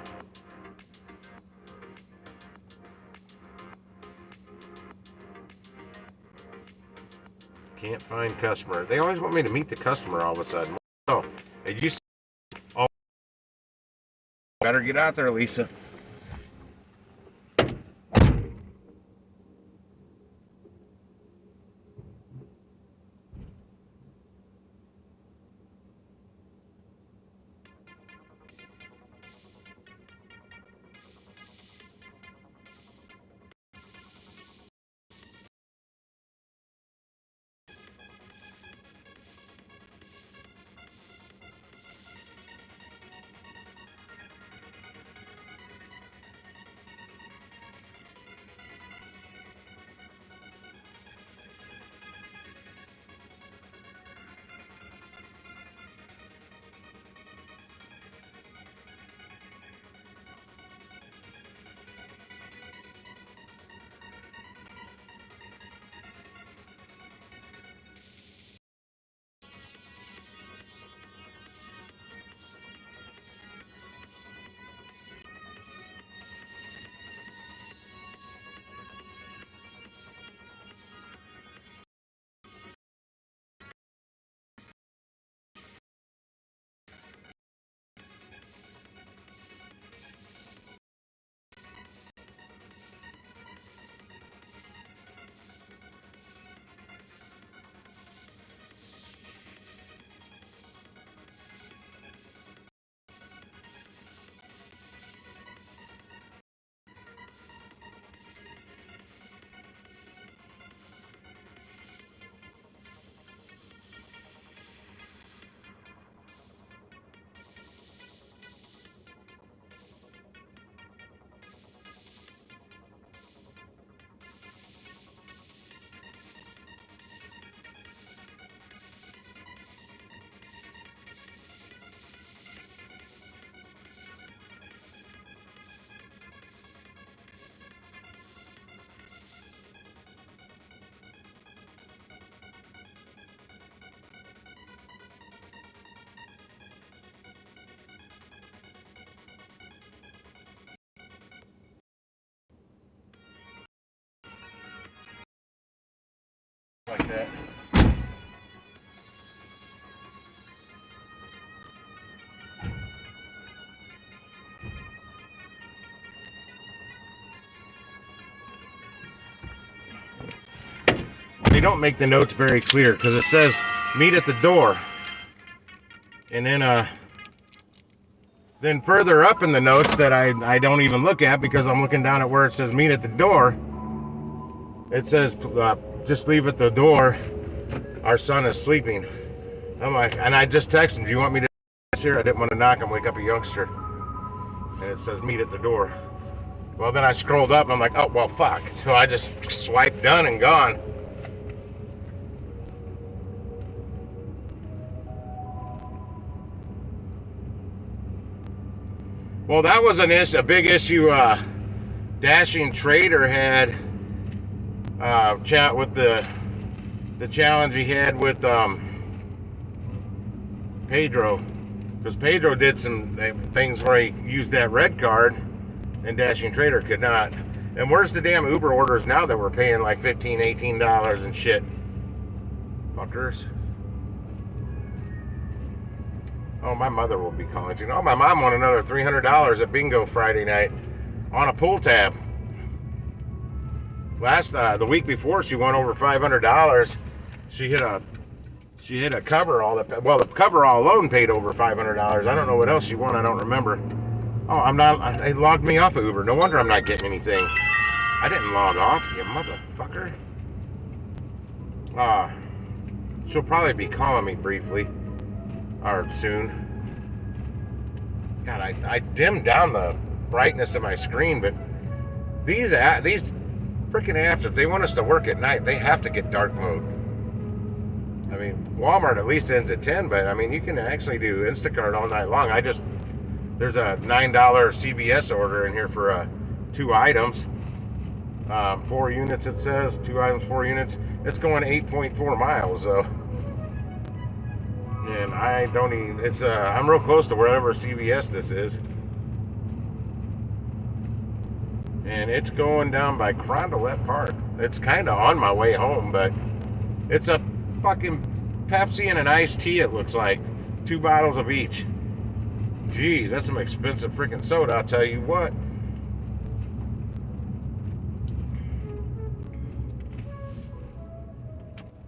Can't find customer. They always want me to meet the customer all of a sudden. Oh, it used to. Oh, better get out there, Lisa. Like that. They don't make the notes very clear because it says meet at the door. And then further up in the notes that I don't even look at because I'm looking down at where it says meet at the door, it says just leave at the door. Our son is sleeping. I'm like, and I just texted him, do you want me to here? I didn't want to knock and wake up a youngster. And it says meet at the door. Well, then I scrolled up and I'm like, oh, well, fuck. So I just swiped done and gone. Well, that was a big issue. Dashing Trader had chat with the challenge he had with Pedro, because Pedro did some things where he used that red card, and Dashing Trader could not. And where's the damn Uber orders now that we're paying like $15, $18 and shit? Fuckers. Oh, my mother will be calling. You know, my mom won another $300 at bingo Friday night on a pull tab. The week before, she won over $500. She hit a cover all that. Well, the cover all alone paid over $500. I don't know what else she won. I don't remember. Oh, I'm not. They logged me off of Uber. No wonder I'm not getting anything. I didn't log off, you motherfucker. She'll probably be calling me briefly. Or soon. God, I dimmed down the brightness of my screen, but these freaking apps, if they want us to work at night, they have to get dark mode. I mean, Walmart at least ends at 10, but I mean, you can actually do Instacart all night long. There's a $9 CVS order in here for 2 items. 4 units, it says. 2 items, 4 units. It's going 8.4 miles, though. And I don't even, I'm real close to wherever CVS this is. And it's going down by Carondelet Park. It's kind of on my way home, but it's a fucking Pepsi and an iced tea, it looks like. 2 bottles of each. Jeez, that's some expensive freaking soda, I'll tell you what.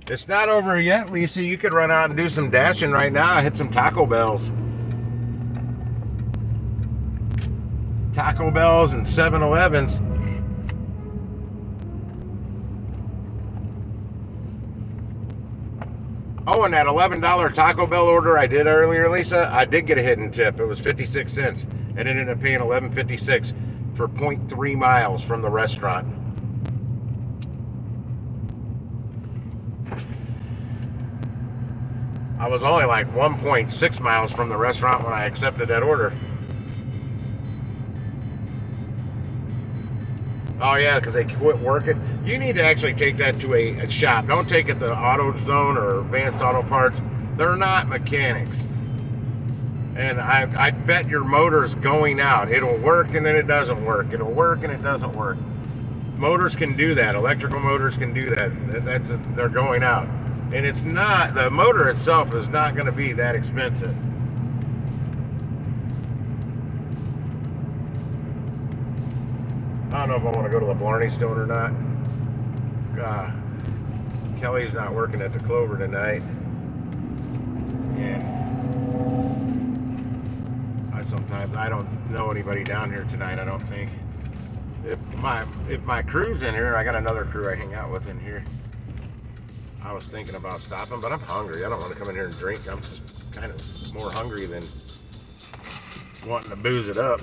It's not over yet, Lisa. You could run out and do some dashing right now. Hit some Taco Bells. Taco Bells and 7-Elevens. Oh, and that $11 Taco Bell order I did earlier, Lisa, I did get a hidden tip. It was 56 cents. And it ended up paying $11.56 for 0.3 miles from the restaurant. I was only like 1.6 miles from the restaurant when I accepted that order. Oh yeah, because they quit working. You need to actually take that to a shop. Don't take it to AutoZone or Advanced Auto Parts. They're not mechanics. And I bet your motor's going out. It'll work and then it doesn't work. It'll work and it doesn't work. Motors can do that. Electrical motors can do that. They're going out. And it's not, the motor itself is not going to be that expensive. I don't know if I want to go to the Blarney Stone or not. Kelly's not working at the Clover tonight. And I don't know anybody down here tonight, I don't think. If my crew's in here, I got another crew I hang out with in here. I was thinking about stopping, but I'm hungry. I don't want to come in here and drink. I'm just kind of more hungry than wanting to booze it up.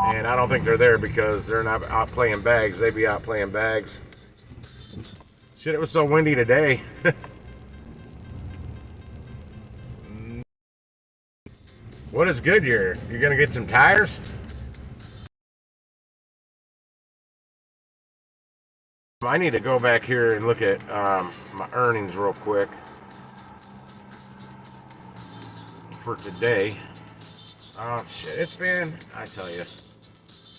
And I don't think they're there because they're not out playing bags. They'd be out playing bags. Shit, it was so windy today. What is Goodyear? You're going to get some tires? I need to go back here and look at my earnings real quick for today. Oh shit, it's been, I tell you,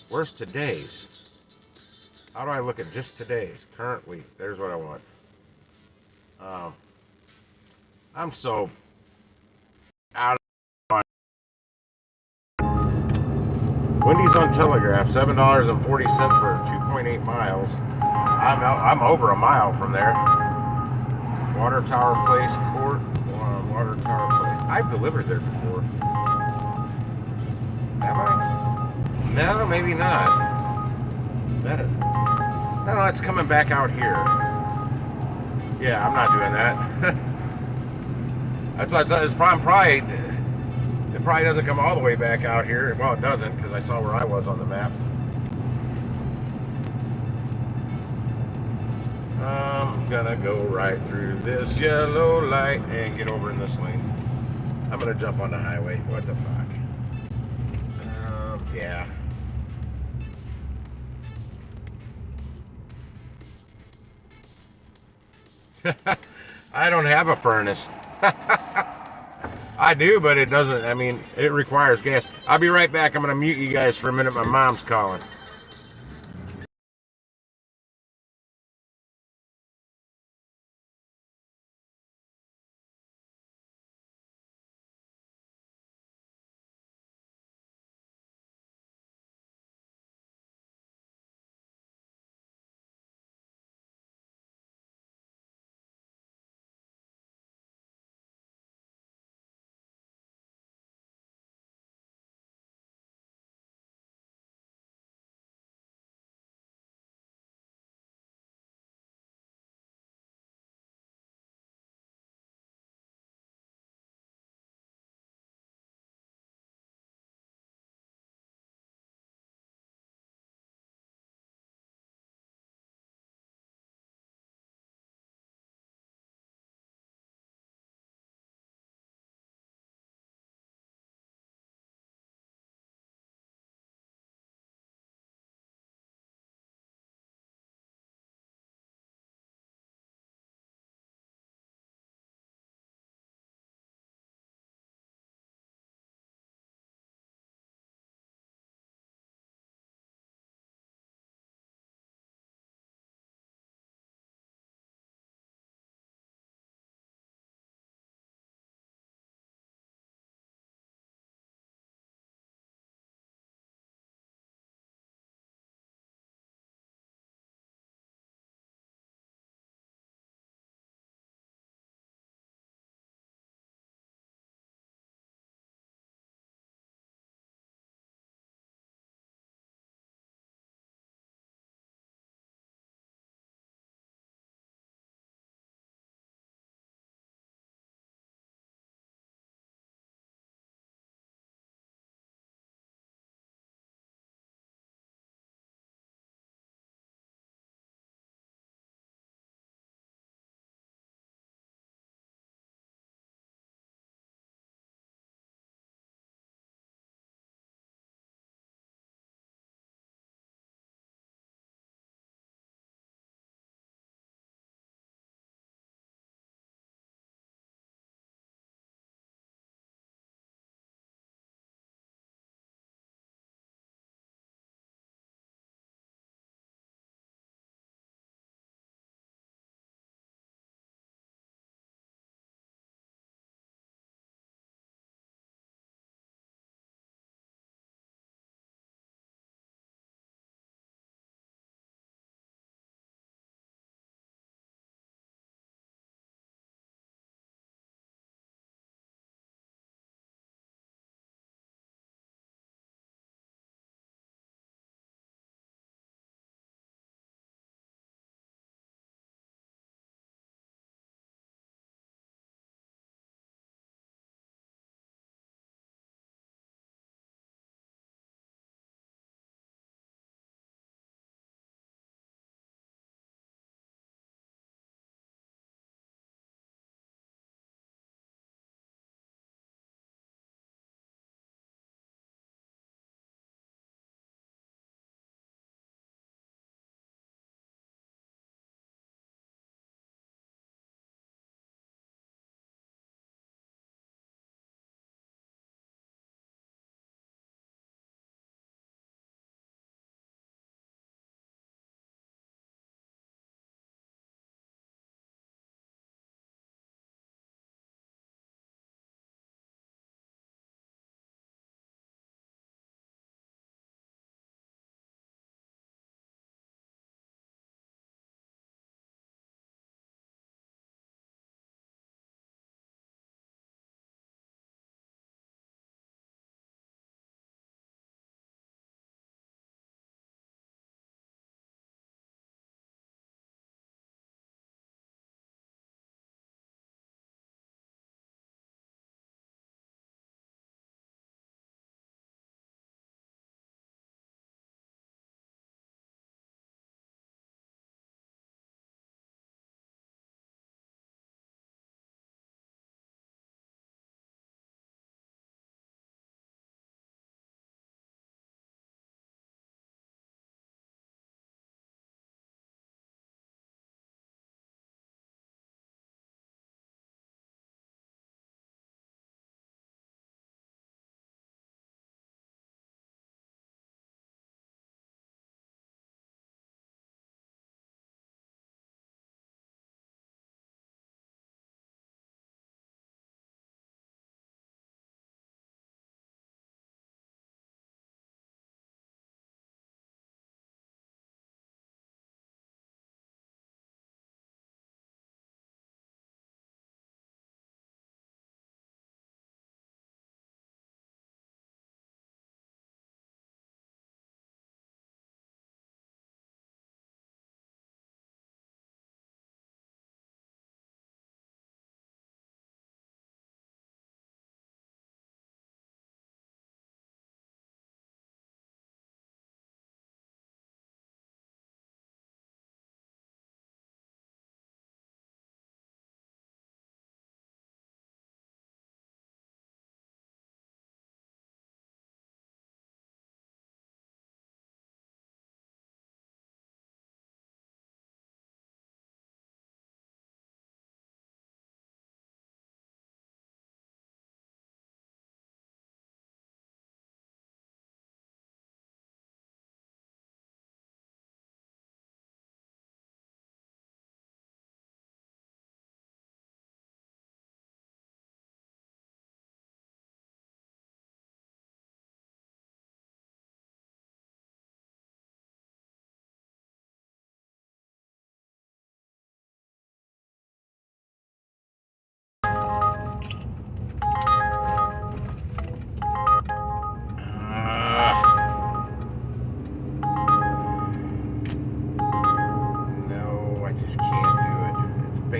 where's today's? How do I look at just today's? Current week, there's what I want. I'm so out of Wendy's Sun Telegraph, $7.40 for 2.8 miles. I'm over a mile from there. Water Tower Place Court. Water Tower Place. I've delivered there before. Have I? No, maybe not. No, it's coming back out here. Yeah, I'm not doing that. That's why I said it probably doesn't come all the way back out here. Well, it doesn't because I saw where I was on the map. I'm gonna go right through this yellow light and get over in this lane. I'm gonna jump on the highway. What the fuck? Yeah. I don't have a furnace. I do, but it doesn't. I mean, it requires gas. I'll be right back. I'm gonna mute you guys for a minute. My mom's calling.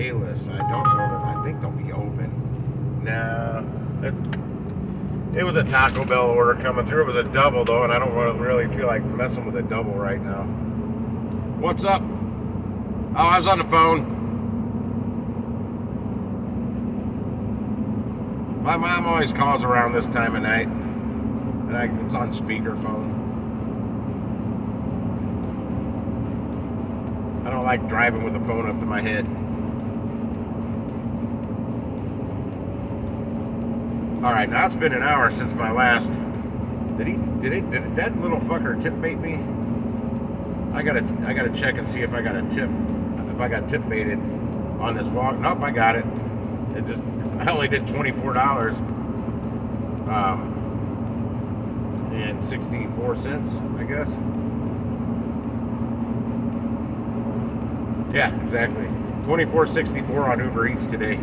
Payless. I don't know that. I think they'll be open. No. It was a Taco Bell order coming through. It was a double though, and I don't really feel like messing with a double right now. What's up? Oh, I was on the phone. My mom always calls around this time of night, and I was on speakerphone. I don't like driving with the phone up to my head. All right, now it's been an hour since my last. Did that little fucker tip bait me? I gotta check and see if I got a tip, if I got tip baited on this walk. Nope, I got it. I only did $24, and 64 cents, I guess. Yeah, exactly. $24.64 on Uber Eats today.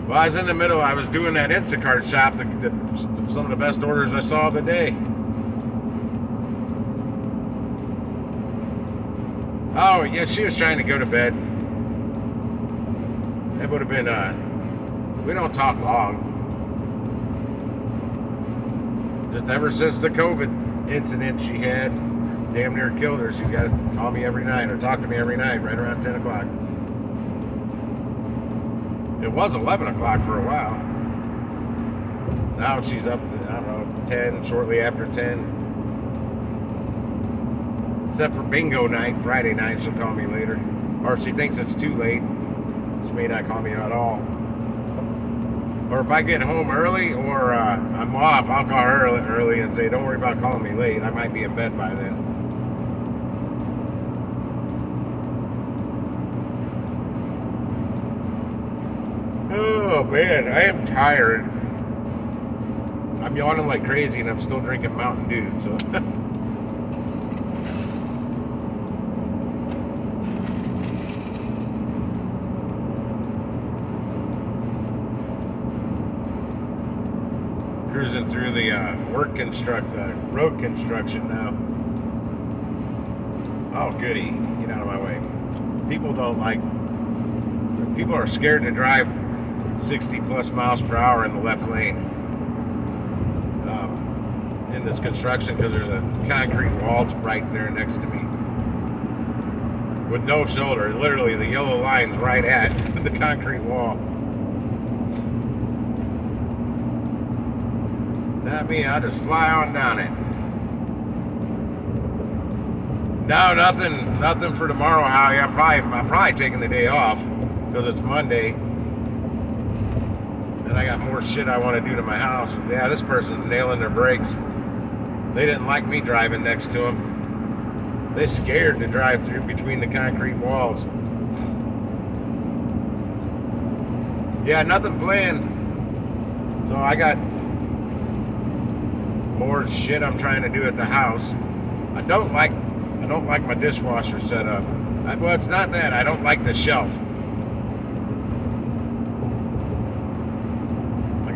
Well, I was in the middle. I was doing that Instacart shop. Some of the best orders I saw of the day. Oh, yeah, she was trying to go to bed. That would have been, we don't talk long. Just ever since the COVID incident she had, damn near killed her. She's got to call me every night or talk to me every night right around 10 o'clock. It was 11 o'clock for a while. Now she's up, I don't know, 10, shortly after 10. Except for bingo night, Friday night, she'll call me later. Or if she thinks it's too late, she may not call me at all. Or if I get home early or I'm off, I'll call her early and say, don't worry about calling me late. I might be in bed by then. Oh man, I am tired. I'm yawning like crazy and I'm still drinking Mountain Dew, so. Cruising through the road construction now. Oh goody, get out of my way. People are scared to drive 60 plus miles per hour in the left lane in this construction because there's a concrete wall right there next to me with no shoulder. Literally the yellow line's right at the concrete wall. Not me, I'll just fly on down it. No, nothing for tomorrow, Howie. I'm probably taking the day off because it's Monday. And I got more shit I want to do to my house. Yeah, this person's nailing their brakes. They didn't like me driving next to them. They're scared to drive through between the concrete walls. Yeah, nothing planned. So I got more shit I'm trying to do at the house. I don't like my dishwasher set up. Well, it's not that. I don't like the shelf.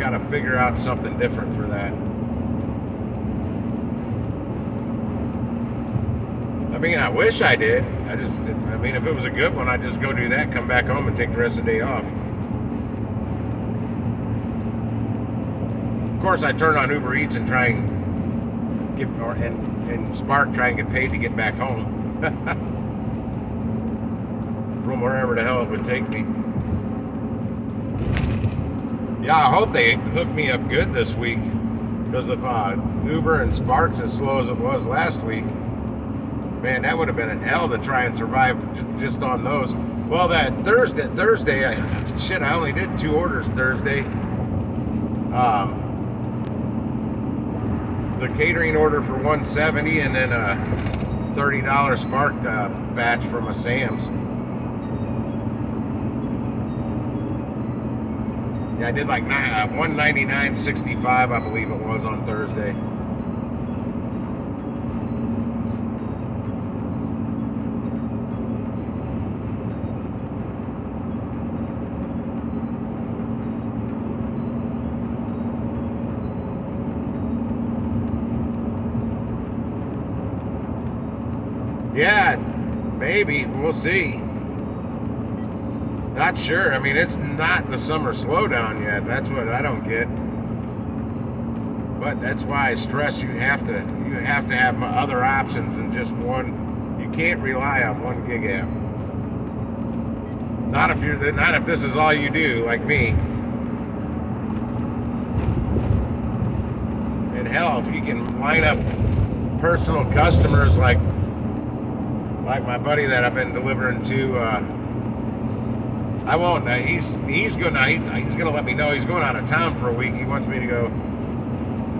Got to figure out something different for that. I mean, I wish I did. I mean, if it was a good one, I'd just go do that, come back home and take the rest of the day off. Of course, I turn on Uber Eats and try and and Spark try and get paid to get back home. From wherever the hell it would take me. Yeah, I hope they hook me up good this week, because if Uber and Spark's as slow as it was last week, man, that would have been an L to try and survive just on those. Well, that Thursday, I only did 2 orders Thursday. The catering order for $170 and then a $30 Spark batch from a Sam's. Yeah, I did like $199.65, I believe it was, on Thursday. Yeah, Maybe. We'll see. Not sure. I mean, it's not the summer slowdown yet. That's what I don't get. But that's why I stress you have to have other options than just one. You can't rely on one gig app. Not if this is all you do, like me. And hell, if you can line up personal customers like my buddy that I've been delivering to. I won't. He's gonna let me know he's going out of town for a week. He wants me to go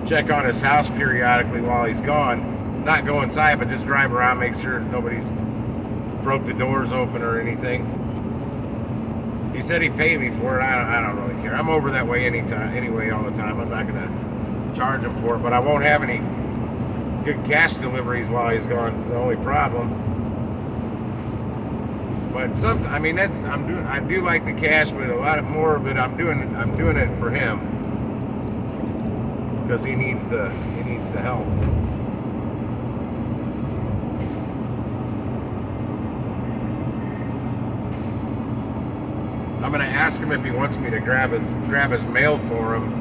check on his house periodically while he's gone. Not go inside, but just drive around, make sure nobody's broke the doors open or anything. He said he'd pay me for it. I don't really care. I'm over that way anyway all the time. I'm not gonna charge him for it, but I won't have any good cash deliveries while he's gone. It's the only problem. But I do like the cash, but a lot more of it I'm doing it for him because he needs the help. I'm gonna ask him if he wants me to grab his mail for him.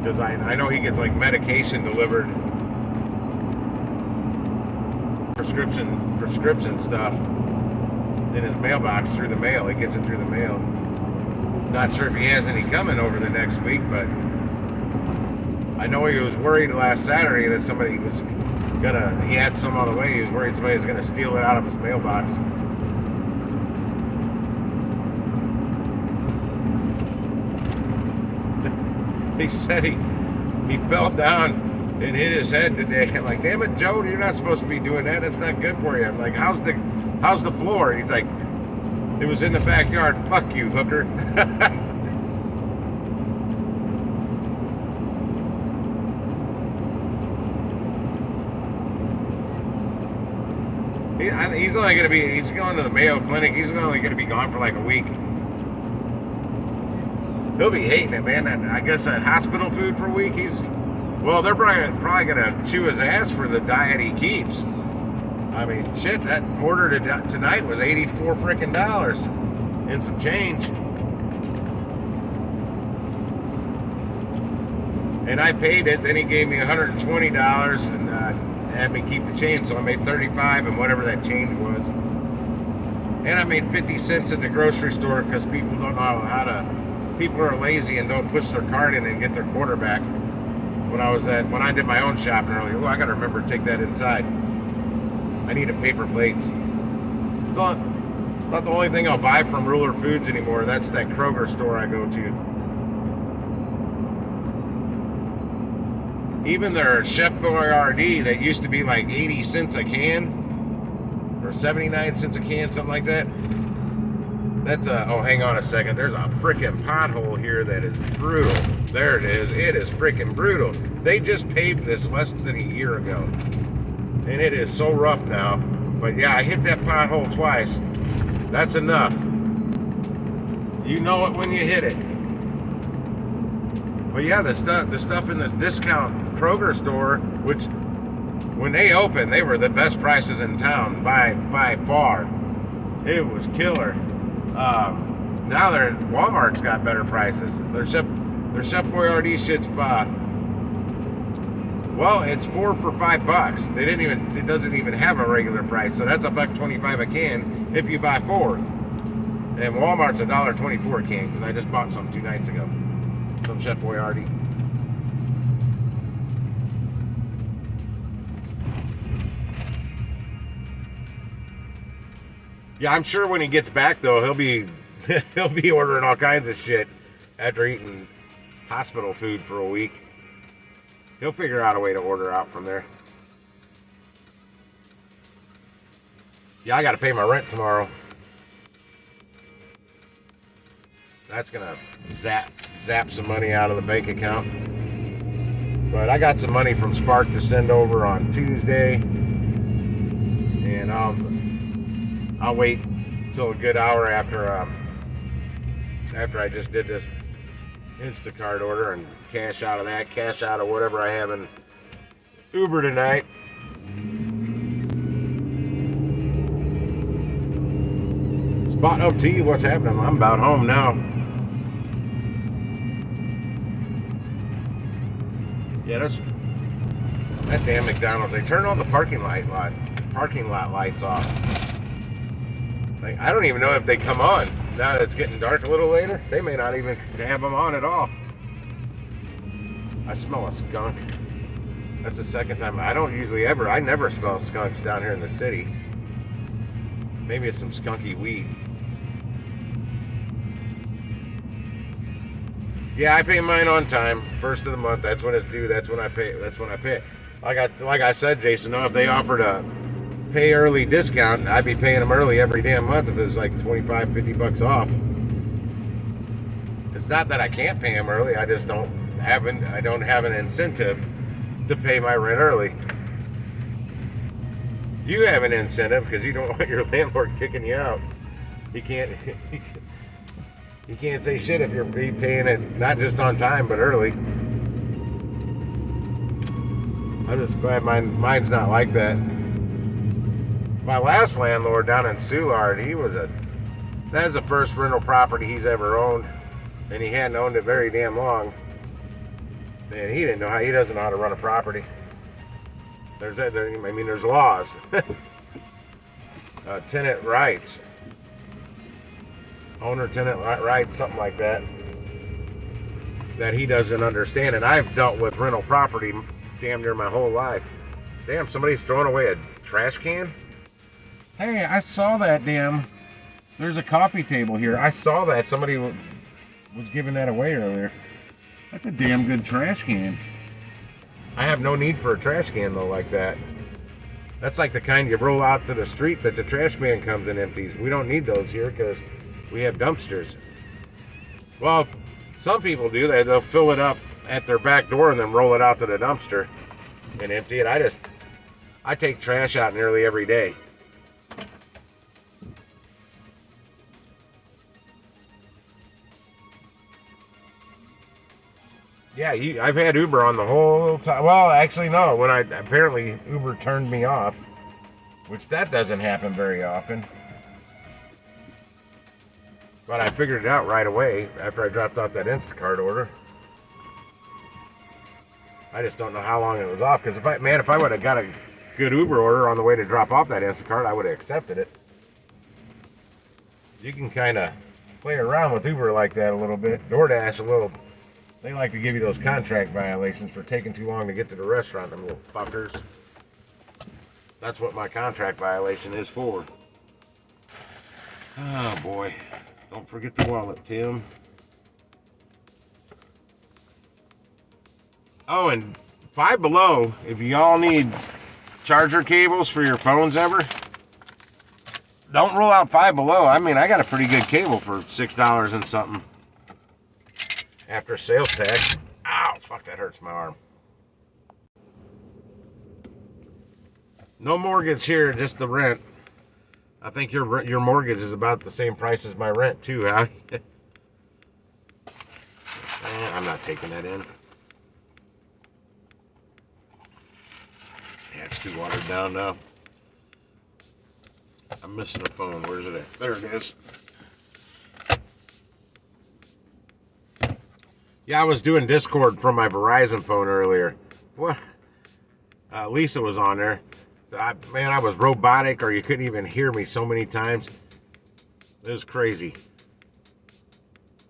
Because I know he gets like medication delivered, prescription stuff in his mailbox through the mail. He gets it through the mail. Not sure if he has any coming over the next week, but I know he was worried last Saturday that he had some on the way. He was worried somebody was gonna steal it out of his mailbox. He said he fell down and hit his head today. I'm like, damn it, Joe, you're not supposed to be doing that. It's not good for you. I'm like, how's the floor? And he's like, it was in the backyard. Fuck you, hooker. He's going to the Mayo Clinic. He's only going to be gone for like a week. He'll be hating it, man. I guess that hospital food for a week, they're probably gonna chew his ass for the diet he keeps. I mean, shit, that order tonight was $84 frickin' and some change. And I paid it, then he gave me $120 and had me keep the change, so I made $35 and whatever that change was. And I made 50 cents at the grocery store because people don't know people are lazy and don't push their card in and get their quarter back. When I did my own shopping earlier, I gotta remember to take that inside. I need a paper plates. It's not the only thing I'll buy from Ruler Foods anymore. That's that Kroger store I go to. Even their Chef Boyardee that used to be like 80 cents a can or 79 cents a can, something like that. Hang on a second. There's a freaking pothole here that is brutal. There it is. It is freaking brutal. They just paved this less than a year ago. And it is so rough now. But yeah, I hit that pothole twice. That's enough. You know it when you hit it. But yeah, the stuff in this discount Kroger store, which when they opened, they were the best prices in town by far. It was killer. Now Walmart's got better prices. Their Chef Boyardee shit's it's 4 for $5. It doesn't even have a regular price, so that's $1.25 a can if you buy 4. And Walmart's $1.24 a can because I just bought some 2 nights ago. Some Chef Boyardee. Yeah, I'm sure when he gets back though, he'll be ordering all kinds of shit after eating hospital food for a week. He'll figure out a way to order out from there. Yeah, I got to pay my rent tomorrow. That's gonna zap some money out of the bank account. But I got some money from Spark to send over on Tuesday, and I'll wait till a good hour after after I just did this Instacart order and cash out of that, cash out of whatever I have in Uber tonight. Spot up to you, what's happening? I'm about home now. Yeah, that damn McDonald's. They turned all the parking lot lights off. Like, I don't even know if they come on now that it's getting dark a little later. They may not even have them on at all. I smell a skunk. That's the second time. I never smell skunks down here in the city. Maybe it's some skunky weed. Yeah, I pay mine on time. First of the month. That's when it's due. That's when I pay. Like I said, Jason, if they offered a pay early discount, I'd be paying them early every damn month if it was like 25, 50 bucks off. It's not that I can't pay them early. I just don't have an incentive to pay my rent early. You have an incentive because you don't want your landlord kicking you out. He can't say shit if you're paying it not just on time but early. I'm just glad mine's not like that. My last landlord down in Soulard, that's the first rental property he's ever owned, and he hadn't owned it very damn long. Man, he doesn't know how to run a property. There's laws. Tenant rights. Owner-tenant rights, something like that he doesn't understand. And I've dealt with rental property damn near my whole life. Damn, somebody's throwing away a trash can? Hey, I saw that there's a coffee table here. I saw that. Somebody was giving that away earlier. That's a damn good trash can. I have no need for a trash can, though, like that. That's like the kind you roll out to the street that the trash man comes and empties. We don't need those here because we have dumpsters. Well, some people do. They'll fill it up at their back door and then roll it out to the dumpster and empty it. I take trash out nearly every day. Yeah, I've had Uber on the whole time. Well, actually, no. Apparently Uber turned me off, which that doesn't happen very often. But I figured it out right away after I dropped off that Instacart order. I just don't know how long it was off. Because if I would have got a good Uber order on the way to drop off that Instacart, I would have accepted it. You can kind of play around with Uber like that a little bit. DoorDash a little. They like to give you those contract violations for taking too long to get to the restaurant, them little fuckers. That's what my contract violation is for. Oh boy. Don't forget the wallet, Tim. Oh, and Five Below, if y'all need charger cables for your phones ever, don't rule out Five Below. I mean, I got a pretty good cable for $6 and something. After sales tax. Ow, fuck, that hurts my arm. No mortgage here, just the rent. I think your mortgage is about the same price as my rent too, huh? I'm not taking that in. Yeah, it's too watered down now. I'm missing a phone. Where's it at? There it is. Yeah, I was doing Discord from my Verizon phone earlier. What? Lisa was on there. Man, I was robotic, or you couldn't even hear me so many times. It was crazy.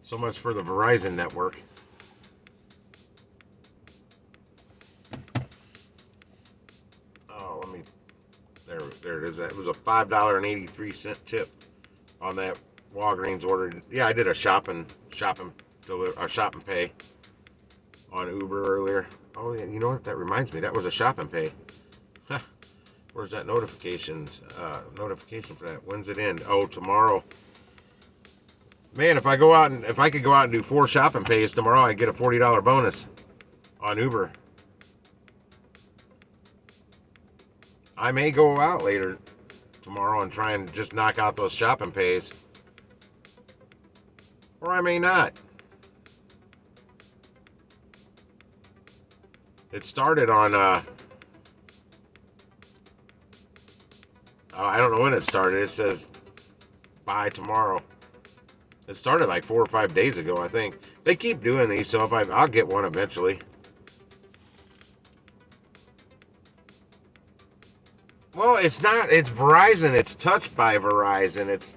So much for the Verizon network. Oh, there it is. It was a $5.83 tip on that Walgreens order. Yeah, I did a shop and pay on Uber earlier. Oh yeah, you know what? That reminds me. That was a shop and pay. Where's that notification for that? When's it end? Oh, tomorrow. Man, if I could go out and do 4 shop and pays tomorrow, I get a $40 bonus on Uber. I may go out later tomorrow and try and just knock out those shop and pays. or I may not. It started on, I don't know when it started. It says buy tomorrow. It started like 4 or 5 days ago, I think. They keep doing these, so I'll get one eventually. Well, it's not. It's Verizon. It's touched by Verizon.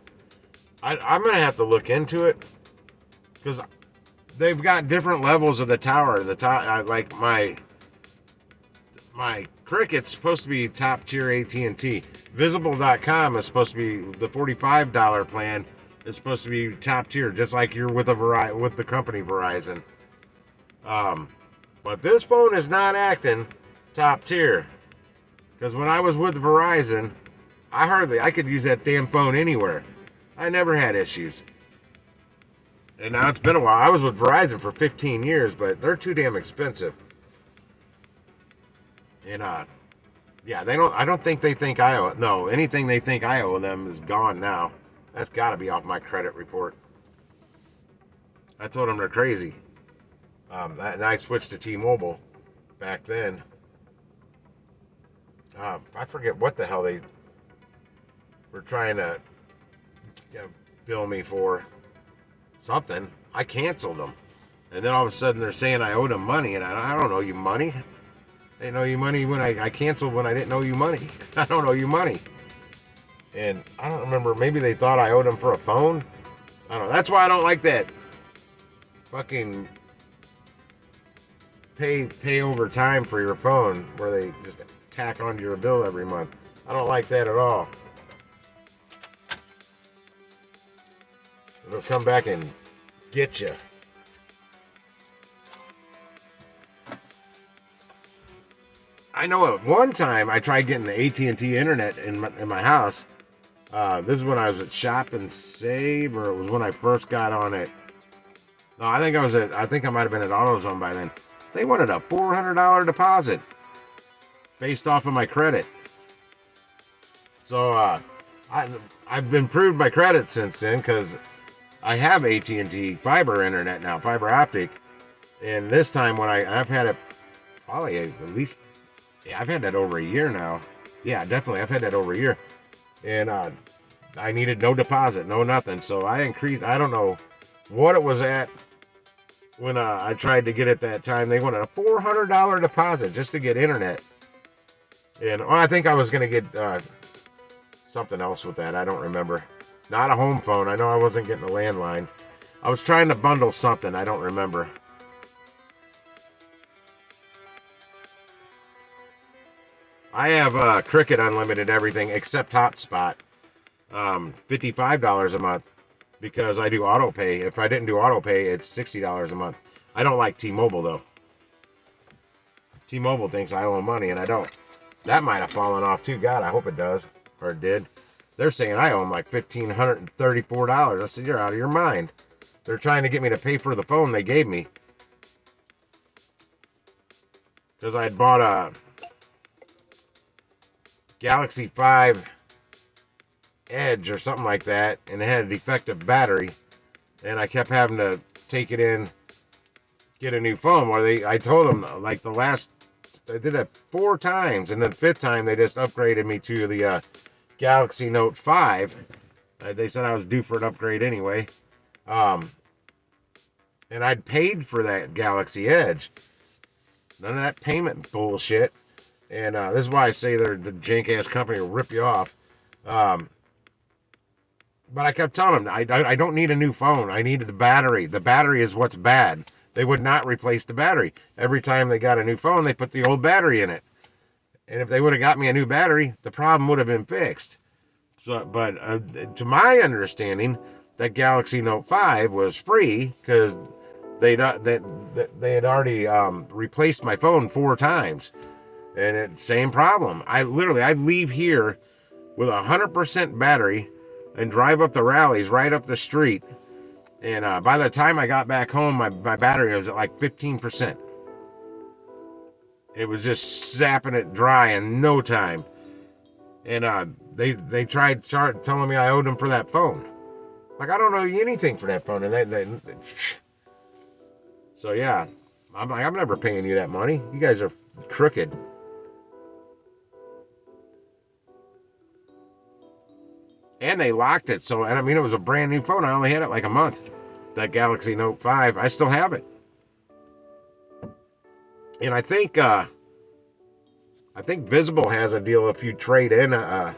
I'm gonna have to look into it because they've got different levels of the tower. The top, like my Cricket's supposed to be top tier AT&T. Visible.com is supposed to be the $45 plan. Is supposed to be top tier, just like you're with with the company Verizon. But this phone is not acting top tier. Because when I was with Verizon, I could use that damn phone anywhere. I never had issues. And now it's been a while. I was with Verizon for 15 years, but they're too damn expensive. And yeah, I don't think they think I owe. No, anything they think I owe them is gone now. That's got to be off my credit report. I told them they're crazy. And I switched to T-Mobile back then. I forget what the hell they were trying to bill me for. Something. I canceled them. And then all of a sudden they're saying I owed them money, and I don't owe you money. I didn't owe you money when I canceled when I didn't owe you money. I don't owe you money. And I don't remember, maybe they thought I owed them for a phone. I don't know. That's why I don't like that fucking pay over time for your phone where they just tack onto your bill every month. I don't like that at all. It'll come back and get you. I know at one time I tried getting the AT&T internet in my house. This is when I was at Shop and Save, or it was when I first got on it. No, I think I might have been at AutoZone by then. They wanted a $400 deposit based off of my credit. So I've improved my credit since then because I have AT&T fiber internet now, fiber optic. And this time when I've had it probably at least, yeah, I've had that over a year now. Yeah, definitely, I've had that over a year. And I needed no deposit, no nothing. So I increased, I don't know what it was at when I tried to get it that time. They wanted a $400 deposit just to get internet. And I think I was going to get something else with that. I don't remember. Not a home phone. I know I wasn't getting a landline. I was trying to bundle something. I don't remember. I have Cricket Unlimited everything except Hotspot. $55 a month because I do auto pay. If I didn't do auto pay, it's $60 a month. I don't like T-Mobile though. T-Mobile thinks I owe them money and I don't. That might have fallen off too. God, I hope it does, or it did. They're saying I owe them like $1,534. I said, you're out of your mind. They're trying to get me to pay for the phone they gave me because I had bought a Galaxy 5 Edge or something like that, and it had a defective battery, and I kept having to take it in, get a new phone. I told them like I did it 4 times, and then the 5th time they just upgraded me to the Galaxy Note 5. They said I was due for an upgrade anyway, and I'd paid for that Galaxy Edge. None of that payment bullshit, and this is why I say they're the jank-ass company will rip you off. But I kept telling them, I don't need a new phone. I needed the battery. The battery is what's bad. They would not replace the battery. Every time they got a new phone, they put the old battery in it. And if they would have got me a new battery, the problem would have been fixed. So, but to my understanding, that Galaxy Note 5 was free because they had already replaced my phone 4 times. And same problem. I'd leave here with 100% battery and drive up the rallies right up the street, and by the time I got back home, my battery was at like 15%. It was just zapping it dry in no time, and they tried telling me I owed them for that phone. Like, I don't owe you anything for that phone. And so yeah, I'm like, I'm never paying you that money. You guys are crooked. And they locked it. So, and I mean, it was a brand new phone. I only had it like a month. That Galaxy Note 5. I still have it. And I think Visible has a deal if you trade in I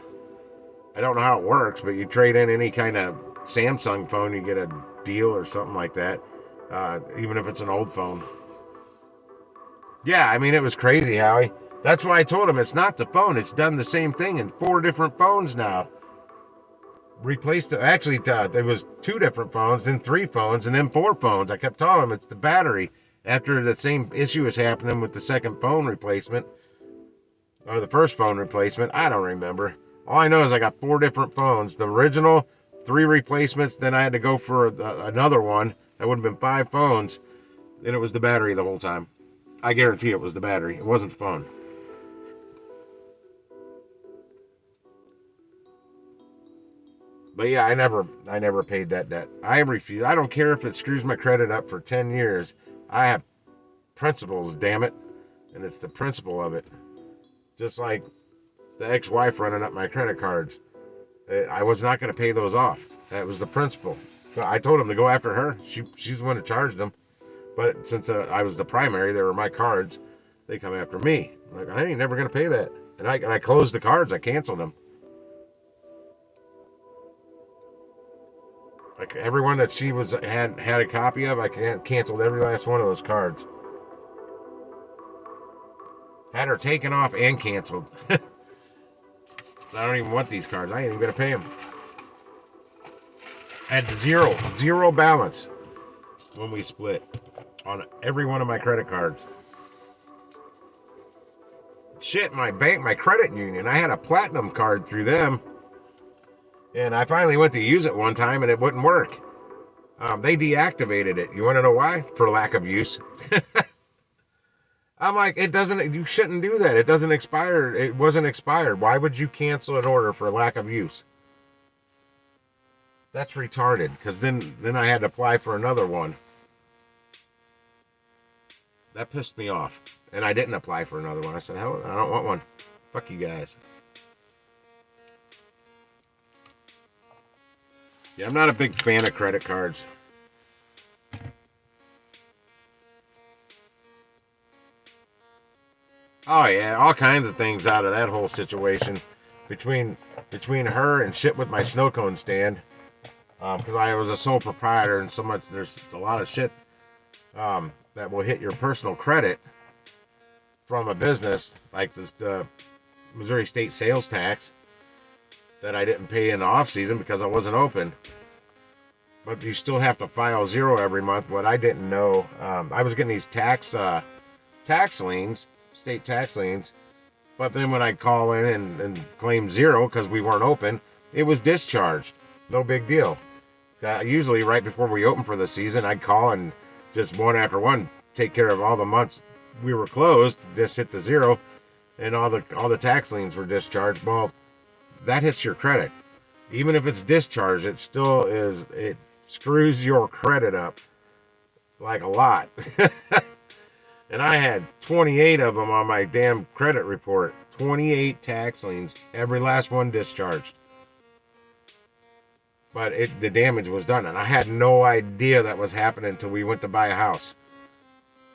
don't know how it works, but you trade in any kind of Samsung phone, you get a deal or something like that, even if it's an old phone. Yeah, I mean, it was crazy, Howie. That's why I told him it's not the phone. It's done the same thing in 4 different phones now. Replaced it. Actually, there was 2 different phones, then 3 phones, and then 4 phones. I kept telling him it's the battery. After the same issue was happening with the second phone replacement, or the first phone replacement, I don't remember. All I know is I got 4 different phones. The original, 3 replacements, then I had to go for another one. That would have been 5 phones. And it was the battery the whole time. I guarantee it was the battery. It wasn't the phone. But yeah, I never paid that debt. I refuse. I don't care if it screws my credit up for 10 years. I have principles, damn it. And it's the principle of it. Just like the ex-wife running up my credit cards. I was not going to pay those off. That was the principle. So I told him to go after her. She's the one that charged them. But since I was the primary, they were my cards. They come after me. I'm like, I ain't never going to pay that. And I closed the cards. I canceled them. Like everyone that she had a copy of, I canceled every last one of those cards. Had her taken off and canceled. So I don't even want these cards. I ain't even gonna pay them. I had zero balance when we split on every one of my credit cards. Shit, my credit union, I had a platinum card through them. And I finally went to use it one time and it wouldn't work. They deactivated it. You want to know why? For lack of use. I'm like, you shouldn't do that. It doesn't expire. It wasn't expired. Why would you cancel an order for lack of use? That's retarded. Because then I had to apply for another one. That pissed me off. And I didn't apply for another one. I said, hell, I don't want one. Fuck you guys. Yeah, I'm not a big fan of credit cards. Oh yeah, all kinds of things out of that whole situation. Between her and shit with my snow cone stand, because I was a sole proprietor and so much. There's a lot of shit that will hit your personal credit from a business, like the Missouri State sales tax that I didn't pay in the off season because I wasn't open. But you still have to file 0 every month. What I didn't know, I was getting these tax liens, state tax liens. But then when I call in and claim 0 because we weren't open, it was discharged. No big deal. Usually right before we open for the season, I'd call and just one after one take care of all the months we were closed, just hit the 0, and all the tax liens were discharged. Well, that hits your credit. Even if it's discharged, it still is, it screws your credit up like a lot. And I had 28 of them on my damn credit report. 28 tax liens, every last one discharged. But the damage was done, and I had no idea that was happening until we went to buy a house.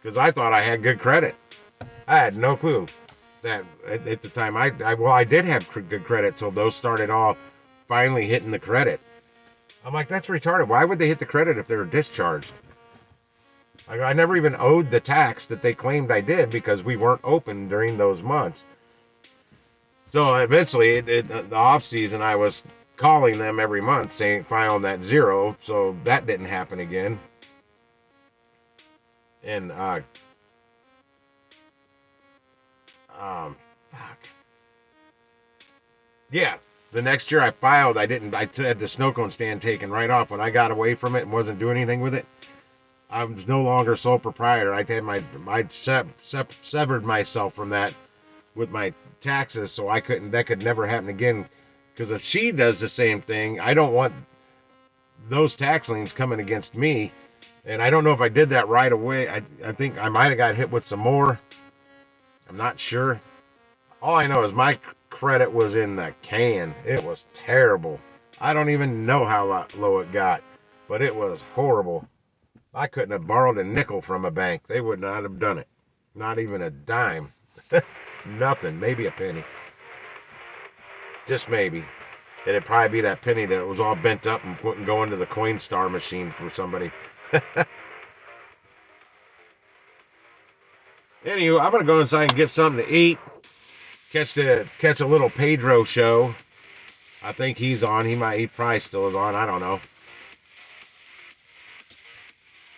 Because I thought I had good credit. I had no clue that at the time I did have good credit till those started all finally hitting the credit. I'm like, that's retarded. Why would they hit the credit if they were discharged? Like, I never even owed the tax that they claimed I did because we weren't open during those months. So eventually, the off season, I was calling them every month saying filing that 0, so that didn't happen again. And fuck. Yeah, the next year I filed. I had the snow cone stand taken right off. When I got away from it and wasn't doing anything with it, I was no longer sole proprietor. I severed myself from that with my taxes, so that could never happen again. Because if she does the same thing, I don't want those tax liens coming against me. And I don't know if I did that right away. I think I might have got hit with some more. I'm not sure. All I know is my credit was in the can. It was terrible. I don't even know how low it got, but it was horrible. I couldn't have borrowed a nickel from a bank. They would not have done it. Not even a dime. Nothing. Maybe a penny. Just maybe. It'd probably be that penny that was all bent up and wouldn't go into the Coinstar machine for somebody. Anywho, I'm gonna go inside and get something to eat. Catch a little Pedro show. I think he's on. He probably still is on. I don't know.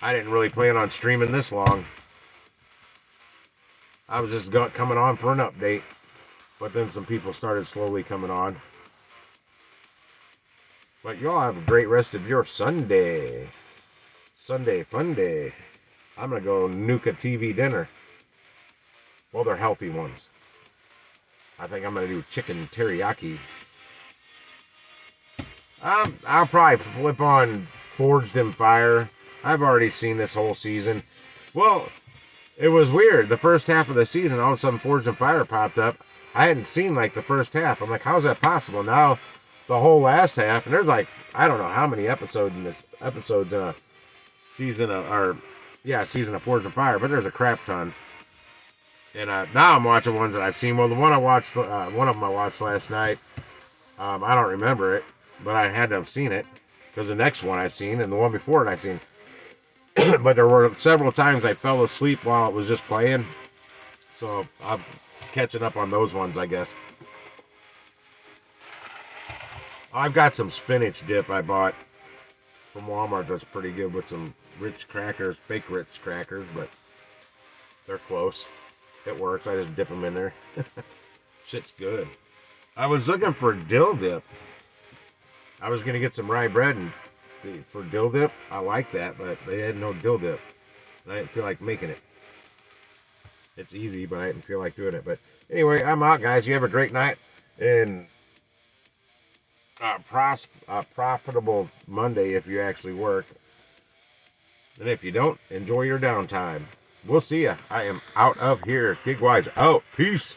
I didn't really plan on streaming this long. I was just coming on for an update, but then some people started slowly coming on. But y'all have a great rest of your Sunday. Sunday fun day. I'm gonna go Nuka TV dinner. Well, they're healthy ones. I think I'm gonna do chicken teriyaki. I'll probably flip on Forged in Fire. I've already seen this whole season. Well, it was weird. The first half of the season, all of a sudden Forged in Fire popped up. I hadn't seen like the first half. I'm like, how's that possible? Now the whole last half, and there's like I don't know how many episodes in a season of Forged in Fire, but there's a crap ton. And now I'm watching ones that I've seen. Well, the one I watched, one of them I watched last night. I don't remember it, but I had to have seen it because the next one I've seen and the one before it I've seen. But there were several times I fell asleep while it was just playing, so I'm catching up on those ones, I guess. I've got some spinach dip I bought from Walmart that's pretty good with some Ritz crackers, fake Ritz crackers, but they're close. It works. I just dip them in there. Shit's good. I was looking for dill dip. I was going to get some rye bread and for dill dip. I like that, but they had no dill dip. And I didn't feel like making it. It's easy, but I didn't feel like doing it. But anyway, I'm out, guys. You have a great night. And profitable Monday if you actually work. And if you don't, enjoy your downtime. We'll see ya. I am out of here. Gigwise out. Peace.